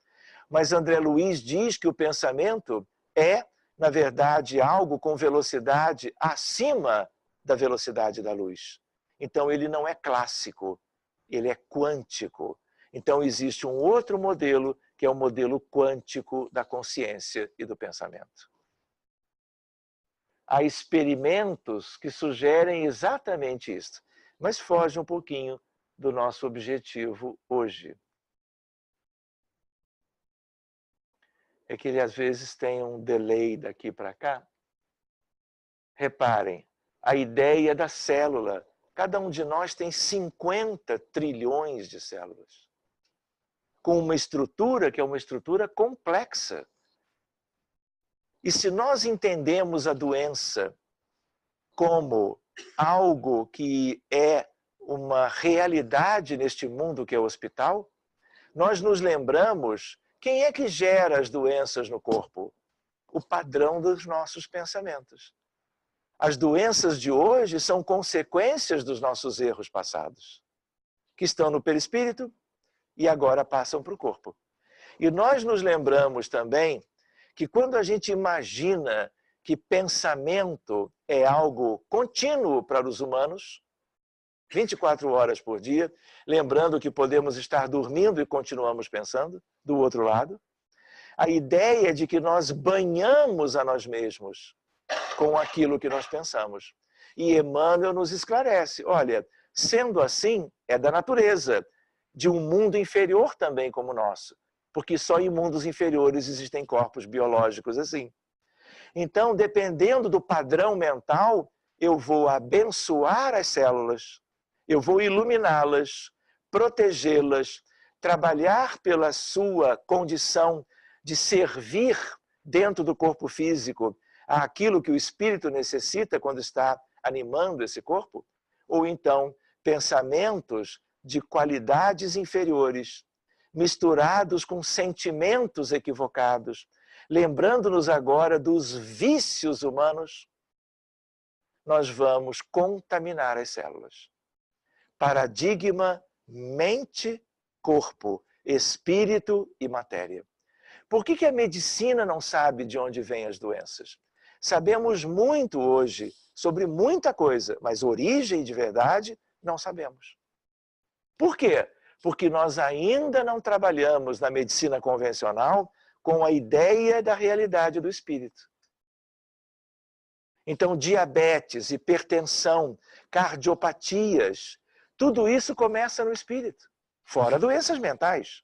Mas André Luiz diz que o pensamento é, na verdade, algo com velocidade acima da velocidade da luz. Então ele não é clássico, ele é quântico. Então existe um outro modelo, que é o modelo quântico da consciência e do pensamento. Há experimentos que sugerem exatamente isso, mas foge um pouquinho do nosso objetivo hoje. É que ele às vezes tem um delay daqui para cá. Reparem, a ideia da célula. Cada um de nós tem 50 trilhões de células, com uma estrutura que é uma estrutura complexa. E se nós entendemos a doença como algo que é uma realidade neste mundo que é o hospital, nós nos lembramos quem é que gera as doenças no corpo? O padrão dos nossos pensamentos. As doenças de hoje são consequências dos nossos erros passados, que estão no perispírito e agora passam para o corpo. E nós nos lembramos também que quando a gente imagina que pensamento é algo contínuo para os humanos, 24 horas por dia, lembrando que podemos estar dormindo e continuamos pensando, do outro lado, a ideia de que nós banhamos a nós mesmos com aquilo que nós pensamos. E Emmanuel nos esclarece, olha, sendo assim, é da natureza, de um mundo inferior também como o nosso, porque só em mundos inferiores existem corpos biológicos assim. Então, dependendo do padrão mental, eu vou abençoar as células, eu vou iluminá-las, protegê-las, trabalhar pela sua condição de servir dentro do corpo físico aquilo que o espírito necessita quando está animando esse corpo, ou então pensamentos de qualidades inferiores, misturados com sentimentos equivocados, lembrando-nos agora dos vícios humanos, nós vamos contaminar as células. Paradigma mente-corpo, espírito e matéria. Por que a medicina não sabe de onde vêm as doenças? Sabemos muito hoje sobre muita coisa, mas origem de verdade não sabemos. Por quê? Porque nós ainda não trabalhamos na medicina convencional com a ideia da realidade do espírito. Então, diabetes, hipertensão, cardiopatias, tudo isso começa no espírito, fora doenças mentais.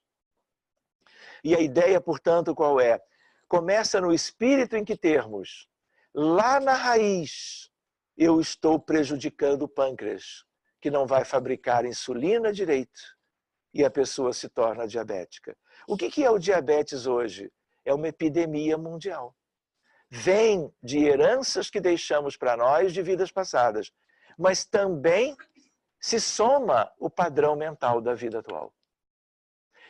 E a ideia, portanto, qual é? Começa no espírito em que termos, lá na raiz, eu estou prejudicando o pâncreas, que não vai fabricar insulina direito, e a pessoa se torna diabética. O que é o diabetes hoje? É uma epidemia mundial. Vem de heranças que deixamos para nós de vidas passadas, mas também se soma o padrão mental da vida atual.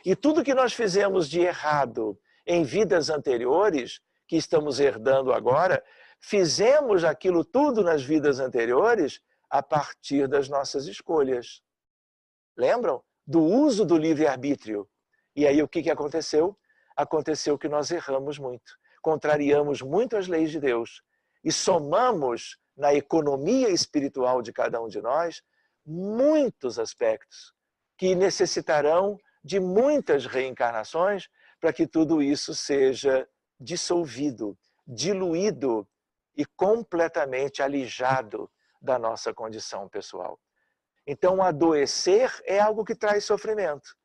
E tudo que nós fizemos de errado em vidas anteriores, que estamos herdando agora, fizemos aquilo tudo nas vidas anteriores a partir das nossas escolhas. Lembram? Do uso do livre-arbítrio. E aí o que aconteceu? Aconteceu que nós erramos muito, contrariamos muito as leis de Deus e somamos na economia espiritual de cada um de nós muitos aspectos que necessitarão de muitas reencarnações para que tudo isso seja dissolvido, diluído e completamente alijado da nossa condição pessoal. Então, adoecer é algo que traz sofrimento,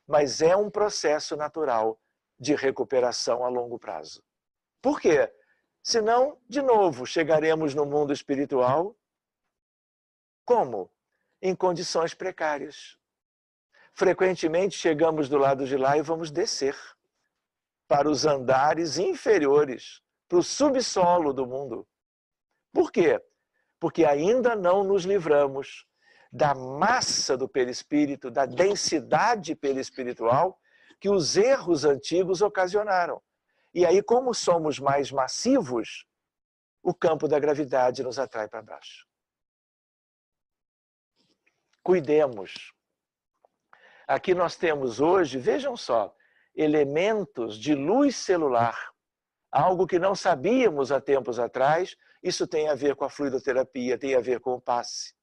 mas é um processo natural de recuperação a longo prazo. Por quê? Senão, de novo, chegaremos no mundo espiritual como? Em condições precárias. Frequentemente chegamos do lado de lá e vamos descer para os andares inferiores, para o subsolo do mundo. Por quê? Porque ainda não nos livramos da massa do perispírito, da densidade perispiritual que os erros antigos ocasionaram. E aí, como somos mais massivos, o campo da gravidade nos atrai para baixo. Cuidemos. Aqui nós temos hoje, vejam só, elementos de luz celular, algo que não sabíamos há tempos atrás. Isso tem a ver com a fluidoterapia, tem a ver com o passe,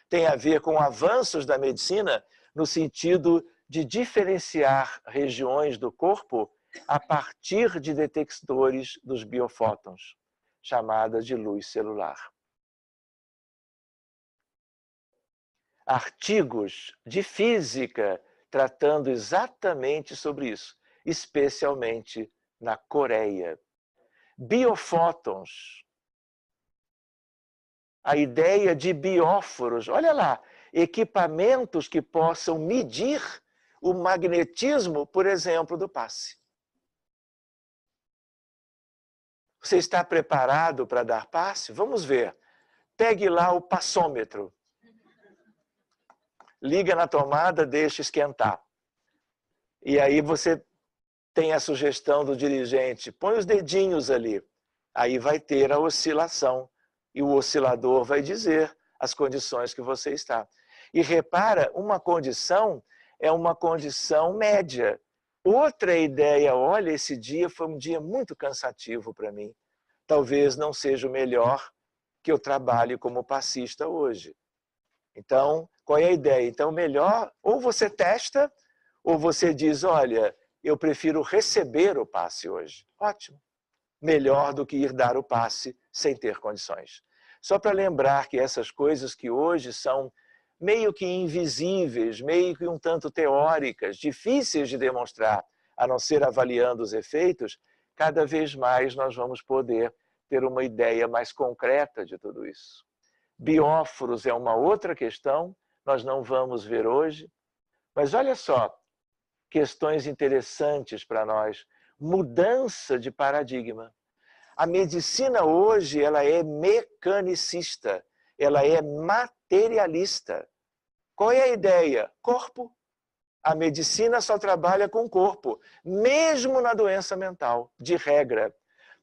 tem a ver com avanços da medicina no sentido de diferenciar regiões do corpo a partir de detectores dos biofótons, chamadas de luz celular. Artigos de física tratando exatamente sobre isso, especialmente na Coreia. Biofótons. A ideia de bióforos, olha lá, equipamentos que possam medir o magnetismo, por exemplo, do passe. Você está preparado para dar passe? Vamos ver. Pegue lá o passômetro. Liga na tomada, deixa esquentar. E aí você tem a sugestão do dirigente, põe os dedinhos ali. Aí vai ter a oscilação. E o oscilador vai dizer as condições que você está. E repara, uma condição é uma condição média. Outra ideia, olha, esse dia foi um dia muito cansativo para mim. Talvez não seja o melhor que eu trabalhe como passista hoje. Então, qual é a ideia? Então, melhor, ou você testa, ou você diz, olha, eu prefiro receber o passe hoje. Ótimo. Melhor do que ir dar o passe sem ter condições. Só para lembrar que essas coisas que hoje são meio que invisíveis, meio que um tanto teóricas, difíceis de demonstrar, a não ser avaliando os efeitos, cada vez mais nós vamos poder ter uma ideia mais concreta de tudo isso. Bióforos é uma outra questão, nós não vamos ver hoje, mas olha só, questões interessantes para nós. Mudança de paradigma. A medicina hoje ela é mecanicista, ela é materialista. Qual é a ideia? Corpo. A medicina só trabalha com o corpo, mesmo na doença mental, de regra.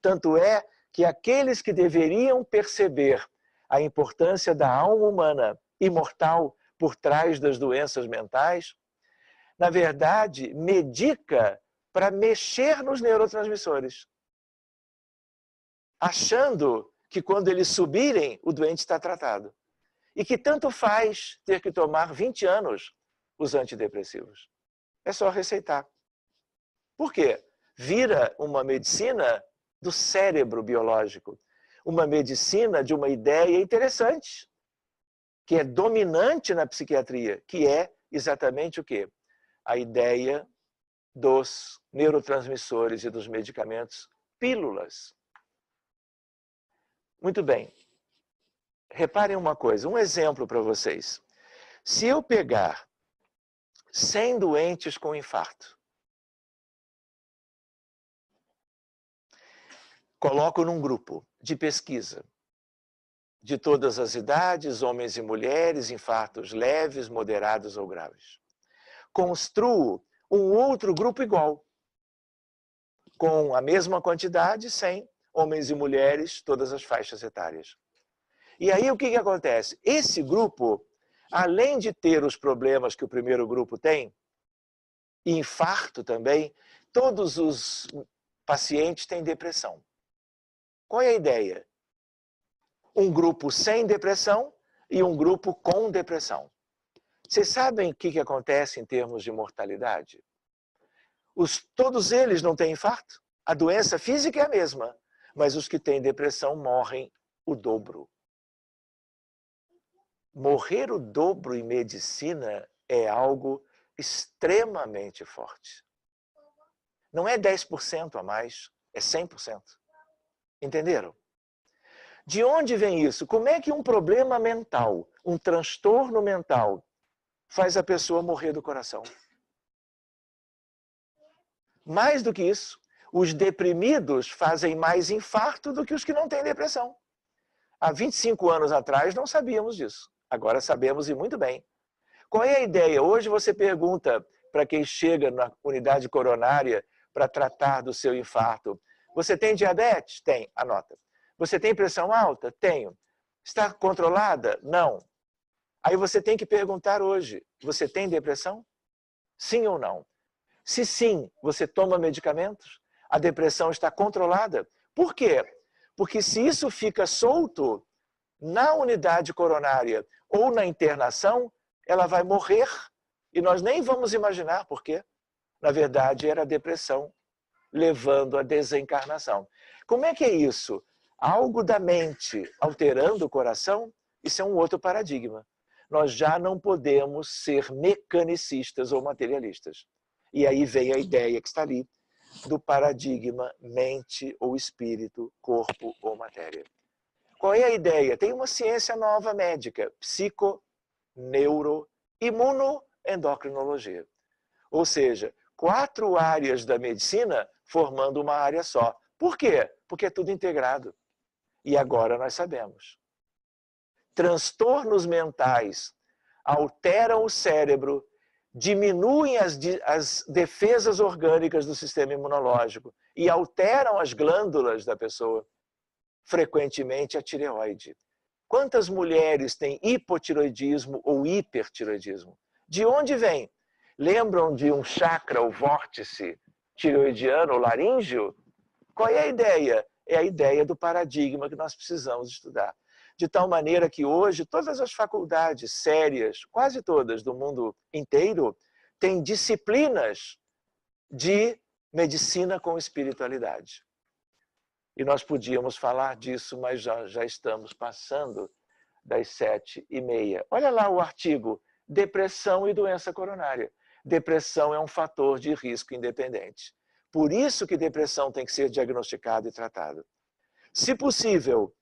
Tanto é que aqueles que deveriam perceber a importância da alma humana imortal por trás das doenças mentais, na verdade, medica para mexer nos neurotransmissores, achando que quando eles subirem, o doente está tratado. E que tanto faz ter que tomar 20 anos os antidepressivos. É só receitar. Por quê? Vira uma medicina do cérebro biológico. Uma medicina de uma ideia interessante, que é dominante na psiquiatria, que é exatamente o quê? A ideia dos neurotransmissores e dos medicamentos pílulas. Muito bem. Reparem uma coisa, um exemplo para vocês. Se eu pegar 100 doentes com infarto, coloco num grupo de pesquisa de todas as idades, homens e mulheres, infartos leves, moderados ou graves. Construo um outro grupo igual, com a mesma quantidade, 100 homens e mulheres, todas as faixas etárias. E aí o que acontece? Esse grupo, além de ter os problemas que o primeiro grupo tem, infarto também, todos os pacientes têm depressão. Qual é a ideia? Um grupo sem depressão e um grupo com depressão. Vocês sabem o que acontece em termos de mortalidade? Todos eles não têm infarto. A doença física é a mesma, mas os que têm depressão morrem o dobro. Morrer o dobro em medicina é algo extremamente forte. Não é 10% a mais, é 100%. Entenderam? De onde vem isso? Como é que um problema mental, um transtorno mental, faz a pessoa morrer do coração? Mais do que isso, os deprimidos fazem mais infarto do que os que não têm depressão. Há 25 anos atrás não sabíamos disso. Agora sabemos e muito bem. Qual é a ideia? Hoje você pergunta para quem chega na unidade coronária para tratar do seu infarto: você tem diabetes? Tem, anota. Você tem pressão alta? Tenho. Está controlada? Não. Aí você tem que perguntar hoje: você tem depressão? Sim ou não? Se sim, você toma medicamentos? A depressão está controlada? Por quê? Porque se isso fica solto na unidade coronária ou na internação, ela vai morrer e nós nem vamos imaginar por quê. Na verdade, era a depressão levando à desencarnação. Como é que é isso? Algo da mente alterando o coração? Isso é um outro paradigma. Nós já não podemos ser mecanicistas ou materialistas. E aí vem a ideia que está ali do paradigma mente ou espírito, corpo ou matéria. Qual é a ideia? Tem uma ciência nova médica, psico-neuro-imunoendocrinologia. Ou seja, 4 áreas da medicina formando uma área só. Por quê? Porque é tudo integrado. E agora nós sabemos. Transtornos mentais alteram o cérebro, diminuem as defesas orgânicas do sistema imunológico e alteram as glândulas da pessoa, frequentemente a tireoide. Quantas mulheres têm hipotiroidismo ou hipertiroidismo? De onde vem? Lembram de um chakra, o vórtice tireoidiano ou laríngeo? Qual é a ideia? É a ideia do paradigma que nós precisamos estudar. De tal maneira que hoje todas as faculdades sérias, quase todas do mundo inteiro, têm disciplinas de medicina com espiritualidade. E nós podíamos falar disso, mas já estamos passando das 7h30. Olha lá o artigo, depressão e doença coronária. Depressão é um fator de risco independente. Por isso que depressão tem que ser diagnosticada e tratada. Se possível,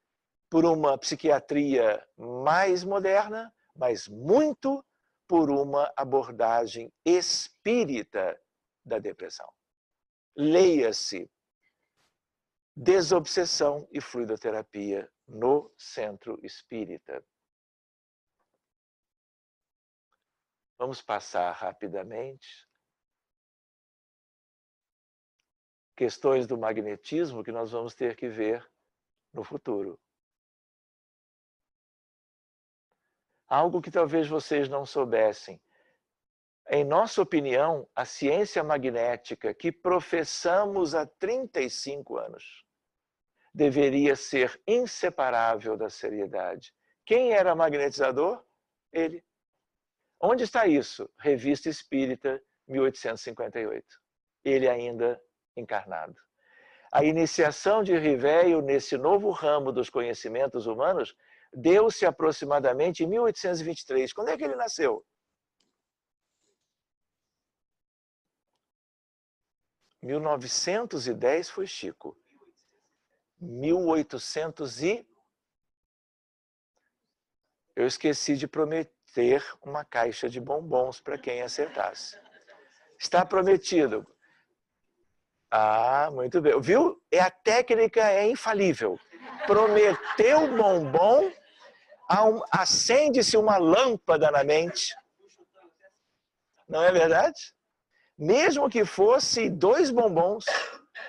por uma psiquiatria mais moderna, mas muito por uma abordagem espírita da depressão. Leia-se Desobsessão e Fluidoterapia no Centro Espírita. Vamos passar rapidamente questões do magnetismo que nós vamos ter que ver no futuro. Algo que talvez vocês não soubessem. Em nossa opinião, a ciência magnética que professamos há 35 anos deveria ser inseparável da seriedade. Quem era magnetizador? Ele. Onde está isso? Revista Espírita, 1858. Ele ainda encarnado. A iniciação de Rivéio nesse novo ramo dos conhecimentos humanos deu-se aproximadamente em 1823. Quando é que ele nasceu? 1910 foi Chico. 1800 e... Eu esqueci de prometer uma caixa de bombons para quem acertasse. Está prometido. Ah, muito bem. Viu? A técnica é infalível. Prometeu bombom, acende-se uma lâmpada na mente. Não é verdade? Mesmo que fosse 2 bombons,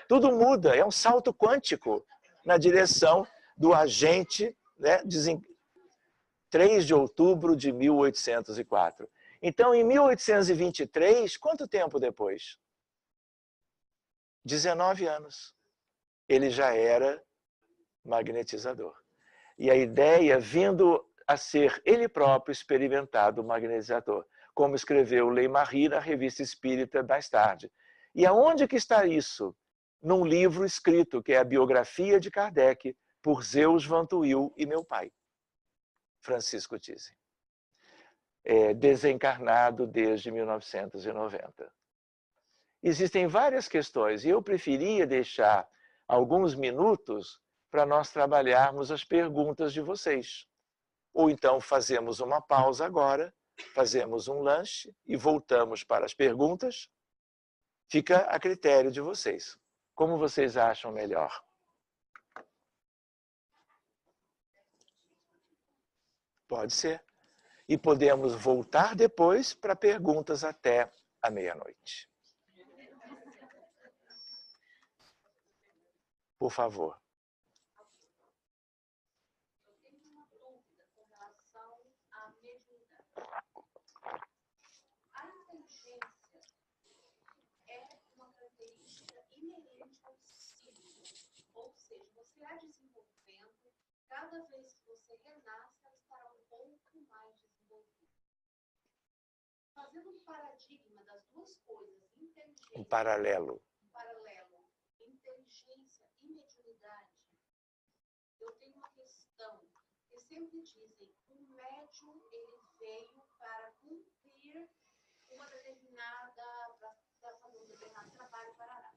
tudo muda. É um salto quântico na direção do agente, né? 3 de outubro de 1804. Então, em 1823, quanto tempo depois? 19 anos. Ele já era magnetizador. E a ideia vindo a ser ele próprio experimentado magnetizador, como escreveu Ley-Marie na Revista Espírita mais tarde. E aonde que está isso? Num livro escrito, que é a biografia de Kardec, por Zeus Van Tuyl e meu pai, Francisco Thyssen. Desencarnado desde 1990. Existem várias questões e eu preferia deixar alguns minutos para nós trabalharmos as perguntas de vocês. Ou então fazemos uma pausa agora, fazemos um lanche e voltamos para as perguntas. Fica a critério de vocês. Como vocês acham melhor? Pode ser. E podemos voltar depois para perguntas até a meia-noite. Por favor. Eu tenho uma dúvida com relação à mediunidade. A inteligência é uma característica inerente ao espírito, ou seja, você a desenvolvendo, cada vez que você renasce, ela estará um pouco mais desenvolvida. Fazendo um paradigma das duas coisas, inteligência... Um paralelo. Inteligência e mediunidade, eu tenho uma questão que sempre dizem, um médium ele veio para cumprir uma determinada, para fazer um determinado trabalho, parará.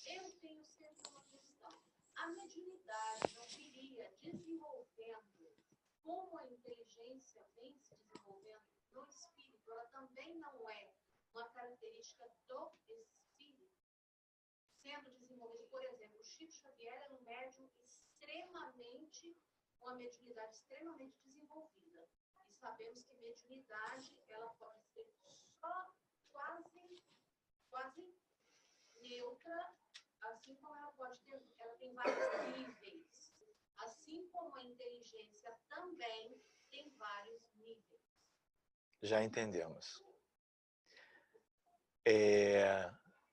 Eu tenho sempre uma questão, a mediunidade não iria desenvolvendo como a inteligência vem se desenvolvendo no espírito, ela também não é uma característica do espírito sendo desenvolvido. Por exemplo, o Chico Xavier é um médium extremamente, uma mediunidade extremamente desenvolvida. E sabemos que mediunidade, ela pode ser só quase neutra, assim como ela pode ter, ela tem vários níveis. Assim como a inteligência também tem vários níveis. Já entendemos.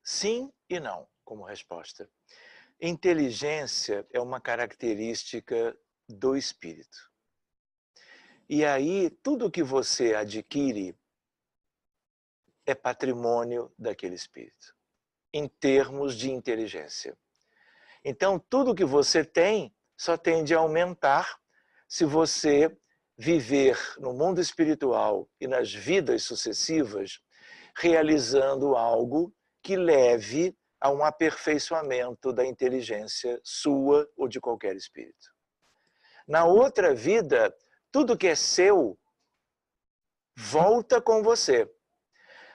Sim e não, como resposta. Inteligência é uma característica do espírito. E aí, tudo que você adquire é patrimônio daquele espírito, em termos de inteligência. Então, tudo que você tem só tende a aumentar se você viver no mundo espiritual e nas vidas sucessivas realizando algo que leve a um aperfeiçoamento da inteligência sua ou de qualquer espírito. Na outra vida, tudo que é seu volta com você.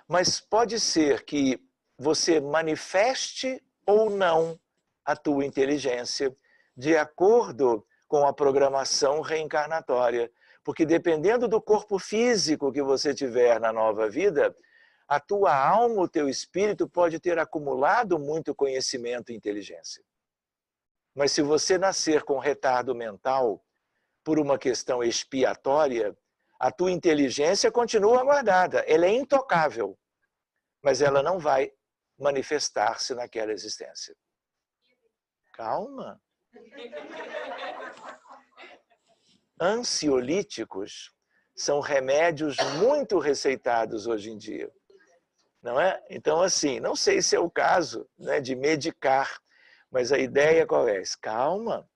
Mas pode ser que você manifeste ou não a tua inteligência de acordo com a programação reencarnatória. Porque dependendo do corpo físico que você tiver na nova vida, a tua alma, o teu espírito pode ter acumulado muito conhecimento e inteligência. Mas se você nascer com retardo mental por uma questão expiatória, a tua inteligência continua guardada, ela é intocável, mas ela não vai manifestar-se naquela existência. Calma. Ansiolíticos são remédios muito receitados hoje em dia. Não é? Então, assim, não sei se é o caso, né, de medicar, mas a ideia qual é? Calma.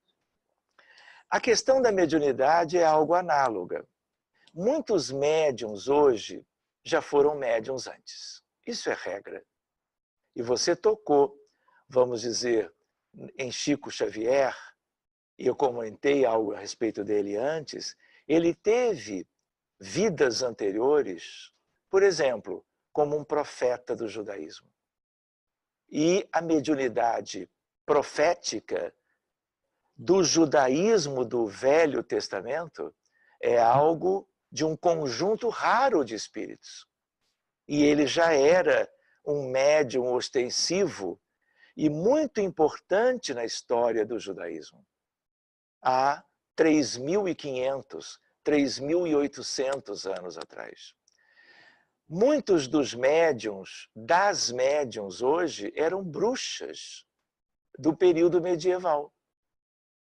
A questão da mediunidade é algo análoga. Muitos médiuns hoje já foram médiuns antes. Isso é regra. E você tocou, vamos dizer, em Chico Xavier, e eu comentei algo a respeito dele antes, ele teve vidas anteriores, por exemplo, como um profeta do judaísmo. E a mediunidade profética do judaísmo do Velho Testamento é algo de um conjunto raro de espíritos. E ele já era um médium ostensivo e muito importante na história do judaísmo. Há 3.500, 3.800 anos atrás. Muitos dos médiuns, das médiuns hoje, eram bruxas do período medieval.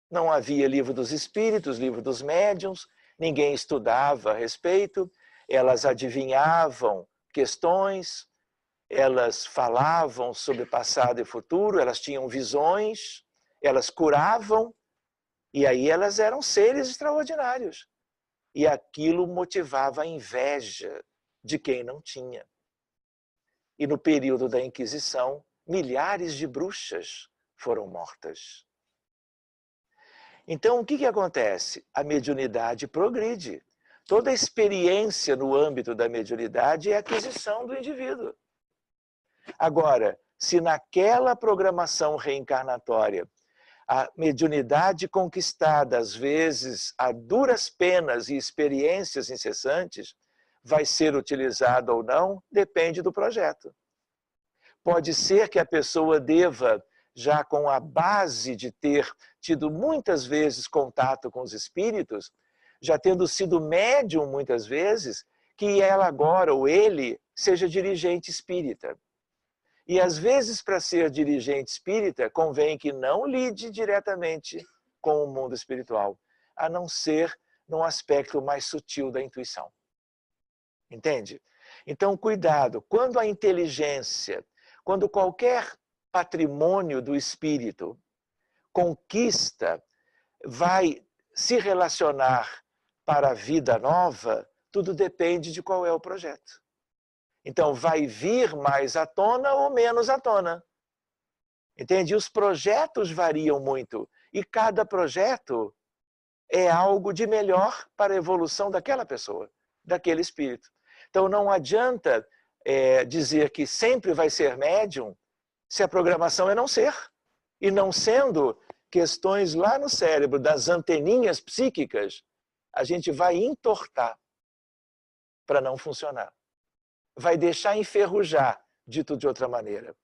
Não havia livro dos espíritos, livro dos médiuns, ninguém estudava a respeito, elas adivinhavam questões, elas falavam sobre passado e futuro, elas tinham visões, elas curavam, e aí elas eram seres extraordinários. E aquilo motivava a inveja de quem não tinha. E no período da Inquisição, milhares de bruxas foram mortas. Então, o que acontece? A mediunidade progride. Toda a experiência no âmbito da mediunidade é aquisição do indivíduo. Agora, se naquela programação reencarnatória a mediunidade conquistada, às vezes, a duras penas e experiências incessantes, vai ser utilizada ou não, depende do projeto. Pode ser que a pessoa deva, já com a base de ter tido muitas vezes contato com os espíritos, já tendo sido médium muitas vezes, que ela agora, ou ele, seja dirigente espírita. E às vezes, para ser dirigente espírita, convém que não lide diretamente com o mundo espiritual, a não ser num aspecto mais sutil da intuição. Entende? Então, cuidado. Quando a inteligência, quando qualquer patrimônio do espírito conquista, vai se relacionar para a vida nova, tudo depende de qual é o projeto. Então, vai vir mais à tona ou menos à tona. Entende? Os projetos variam muito. E cada projeto é algo de melhor para a evolução daquela pessoa, daquele espírito. Então, não adianta dizer que sempre vai ser médium se a programação é não ser. E não sendo, questões lá no cérebro, das anteninhas psíquicas, a gente vai entortar para não funcionar. Vai deixar enferrujar, dito de outra maneira.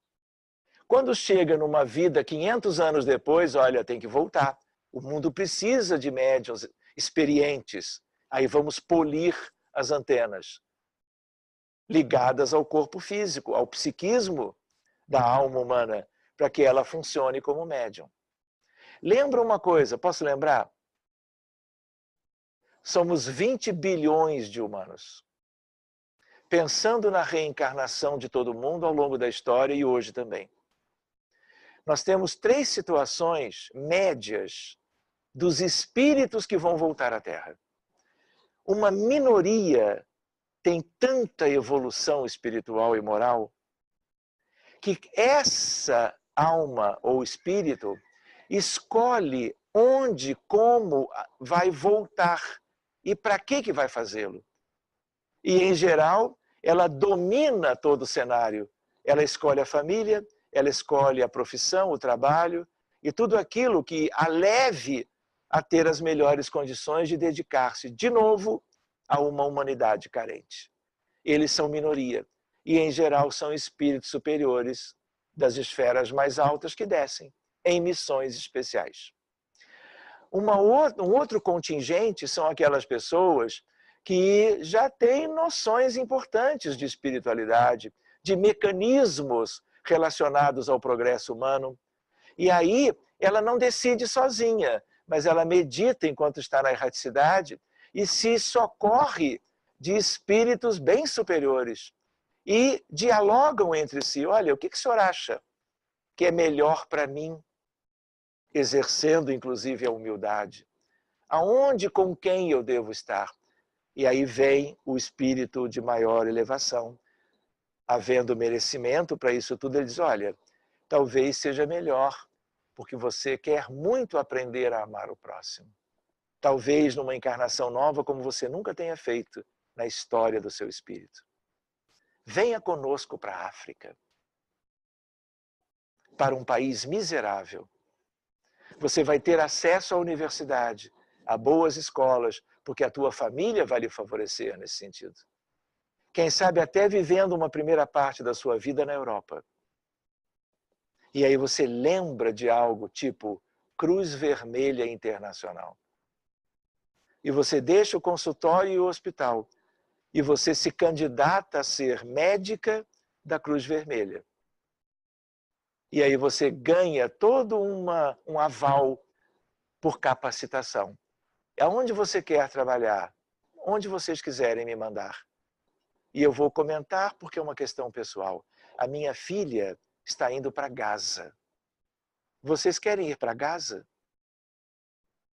Quando chega numa vida 500 anos depois, olha, tem que voltar. O mundo precisa de médiuns experientes. Aí vamos polir as antenas ligadas ao corpo físico, ao psiquismo da alma humana, para que ela funcione como médium. Lembra uma coisa, posso lembrar? Somos 20 bilhões de humanos. Pensando na reencarnação de todo mundo ao longo da história e hoje também. Nós temos 3 situações médias dos espíritos que vão voltar à Terra. Uma minoria tem tanta evolução espiritual e moral que essa alma ou espírito escolhe onde, como vai voltar e para que vai fazê-lo. E, em geral, ela domina todo o cenário. Ela escolhe a família, ela escolhe a profissão, o trabalho e tudo aquilo que a leve a ter as melhores condições de dedicar-se, de novo, a uma humanidade carente. Eles são minoria e, em geral, são espíritos superiores das esferas mais altas que descem em missões especiais. Um outro contingente são aquelas pessoas que já têm noções importantes de espiritualidade, de mecanismos relacionados ao progresso humano. E aí ela não decide sozinha, mas ela medita enquanto está na erraticidade e se socorre de espíritos bem superiores. E dialogam entre si. Olha, o que o senhor acha que é melhor para mim? Exercendo, inclusive, a humildade. Aonde, com quem eu devo estar? E aí vem o espírito de maior elevação. Havendo merecimento para isso tudo, ele diz, olha, talvez seja melhor, porque você quer muito aprender a amar o próximo. Talvez numa encarnação nova como você nunca tenha feito na história do seu espírito. Venha conosco para a África, para um país miserável. Você vai ter acesso à universidade, a boas escolas, porque a tua família vai lhe favorecer nesse sentido. Quem sabe até vivendo uma primeira parte da sua vida na Europa. E aí você lembra de algo tipo Cruz Vermelha Internacional. E você deixa o consultório e o hospital. E você se candidata a ser médica da Cruz Vermelha. E aí você ganha todo um aval por capacitação. Aonde você quer trabalhar? Onde vocês quiserem me mandar. E eu vou comentar porque é uma questão pessoal. A minha filha está indo para Gaza. Vocês querem ir para Gaza?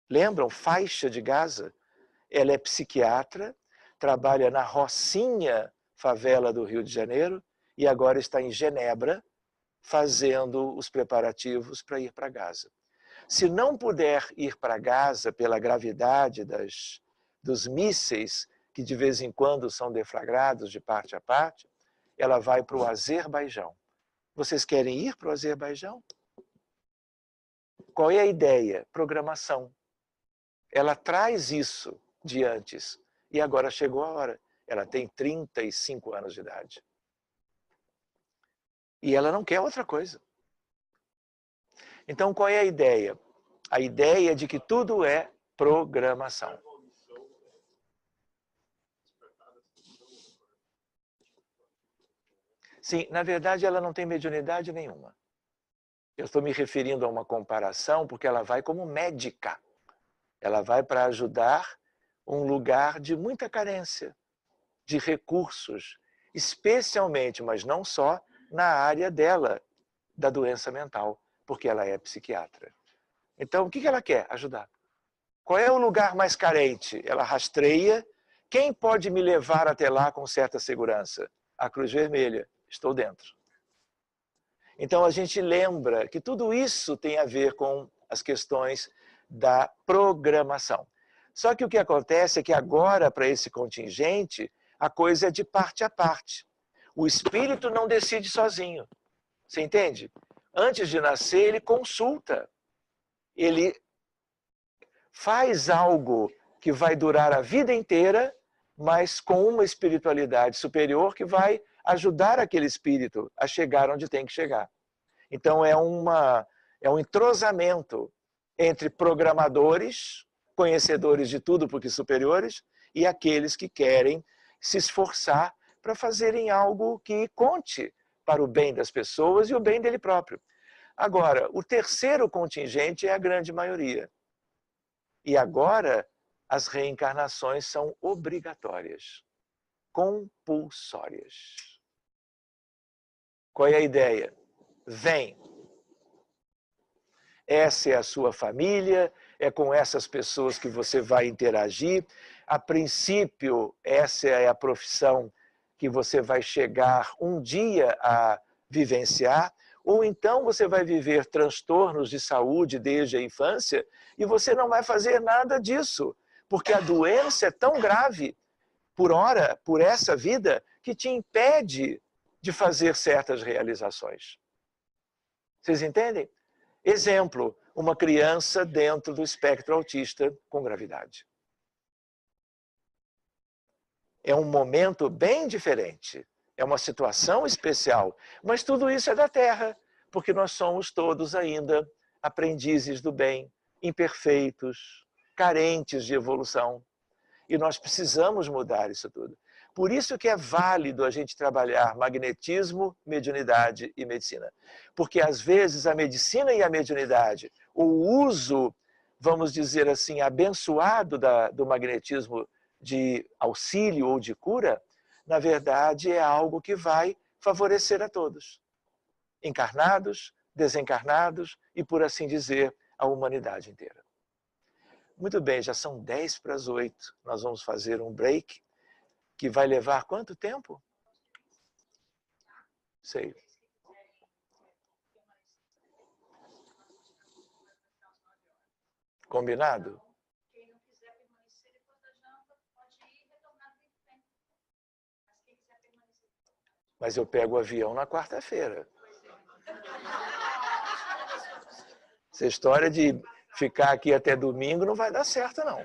Lembram? Faixa de Gaza? Ela é psiquiatra, trabalha na Rocinha, favela do Rio de Janeiro, e agora está em Genebra, fazendo os preparativos para ir para Gaza. Se não puder ir para Gaza pela gravidade dos mísseis, que de vez em quando são deflagrados de parte a parte, ela vai para o Azerbaijão. Vocês querem ir para o Azerbaijão? Qual é a ideia? Programação. Ela traz isso de antes. E agora chegou a hora. Ela tem 35 anos de idade. E ela não quer outra coisa. Então, qual é a ideia? A ideia de que tudo é programação. Sim, na verdade, ela não tem mediunidade nenhuma. Eu estou me referindo a uma comparação porque ela vai como médica. Ela vai para ajudar um lugar de muita carência, de recursos, especialmente, mas não só, na área dela, da doença mental, porque ela é psiquiatra. Então, o que ela quer? Ajudar. Qual é o lugar mais carente? Ela rastreia. Quem pode me levar até lá com certa segurança? A Cruz Vermelha. Estou dentro. Então, a gente lembra que tudo isso tem a ver com as questões da programação. Só que o que acontece é que agora, para esse contingente, a coisa é de parte a parte. O espírito não decide sozinho. Você entende? Antes de nascer, ele consulta. Ele faz algo que vai durar a vida inteira, mas com uma espiritualidade superior que vai ajudar aquele espírito a chegar onde tem que chegar. Então é um entrosamento entre programadores, conhecedores de tudo porque superiores, e aqueles que querem se esforçar para fazerem algo que conte para o bem das pessoas e o bem dele próprio. Agora, o terceiro contingente é a grande maioria. E agora, as reencarnações são obrigatórias, compulsórias. Qual é a ideia? Vem. Essa é a sua família, é com essas pessoas que você vai interagir. A princípio, essa é a profissão que você vai chegar um dia a vivenciar, ou então você vai viver transtornos de saúde desde a infância e você não vai fazer nada disso, porque a doença é tão grave, por essa vida, que te impede de fazer certas realizações. Vocês entendem? Exemplo, uma criança dentro do espectro autista com gravidade. É um momento bem diferente, é uma situação especial, mas tudo isso é da Terra, porque nós somos todos ainda aprendizes do bem, imperfeitos, carentes de evolução, e nós precisamos mudar isso tudo. Por isso que é válido a gente trabalhar magnetismo, mediunidade e medicina, porque às vezes a medicina e a mediunidade, o uso, vamos dizer assim, abençoado do magnetismo de auxílio ou de cura, na verdade é algo que vai favorecer a todos. Encarnados, desencarnados e, por assim dizer, a humanidade inteira. Muito bem, já são 7:50. Nós vamos fazer um break que vai levar quanto tempo? Sei. Combinado? Mas eu pego o avião na quarta-feira. Essa história de ficar aqui até domingo não vai dar certo, não.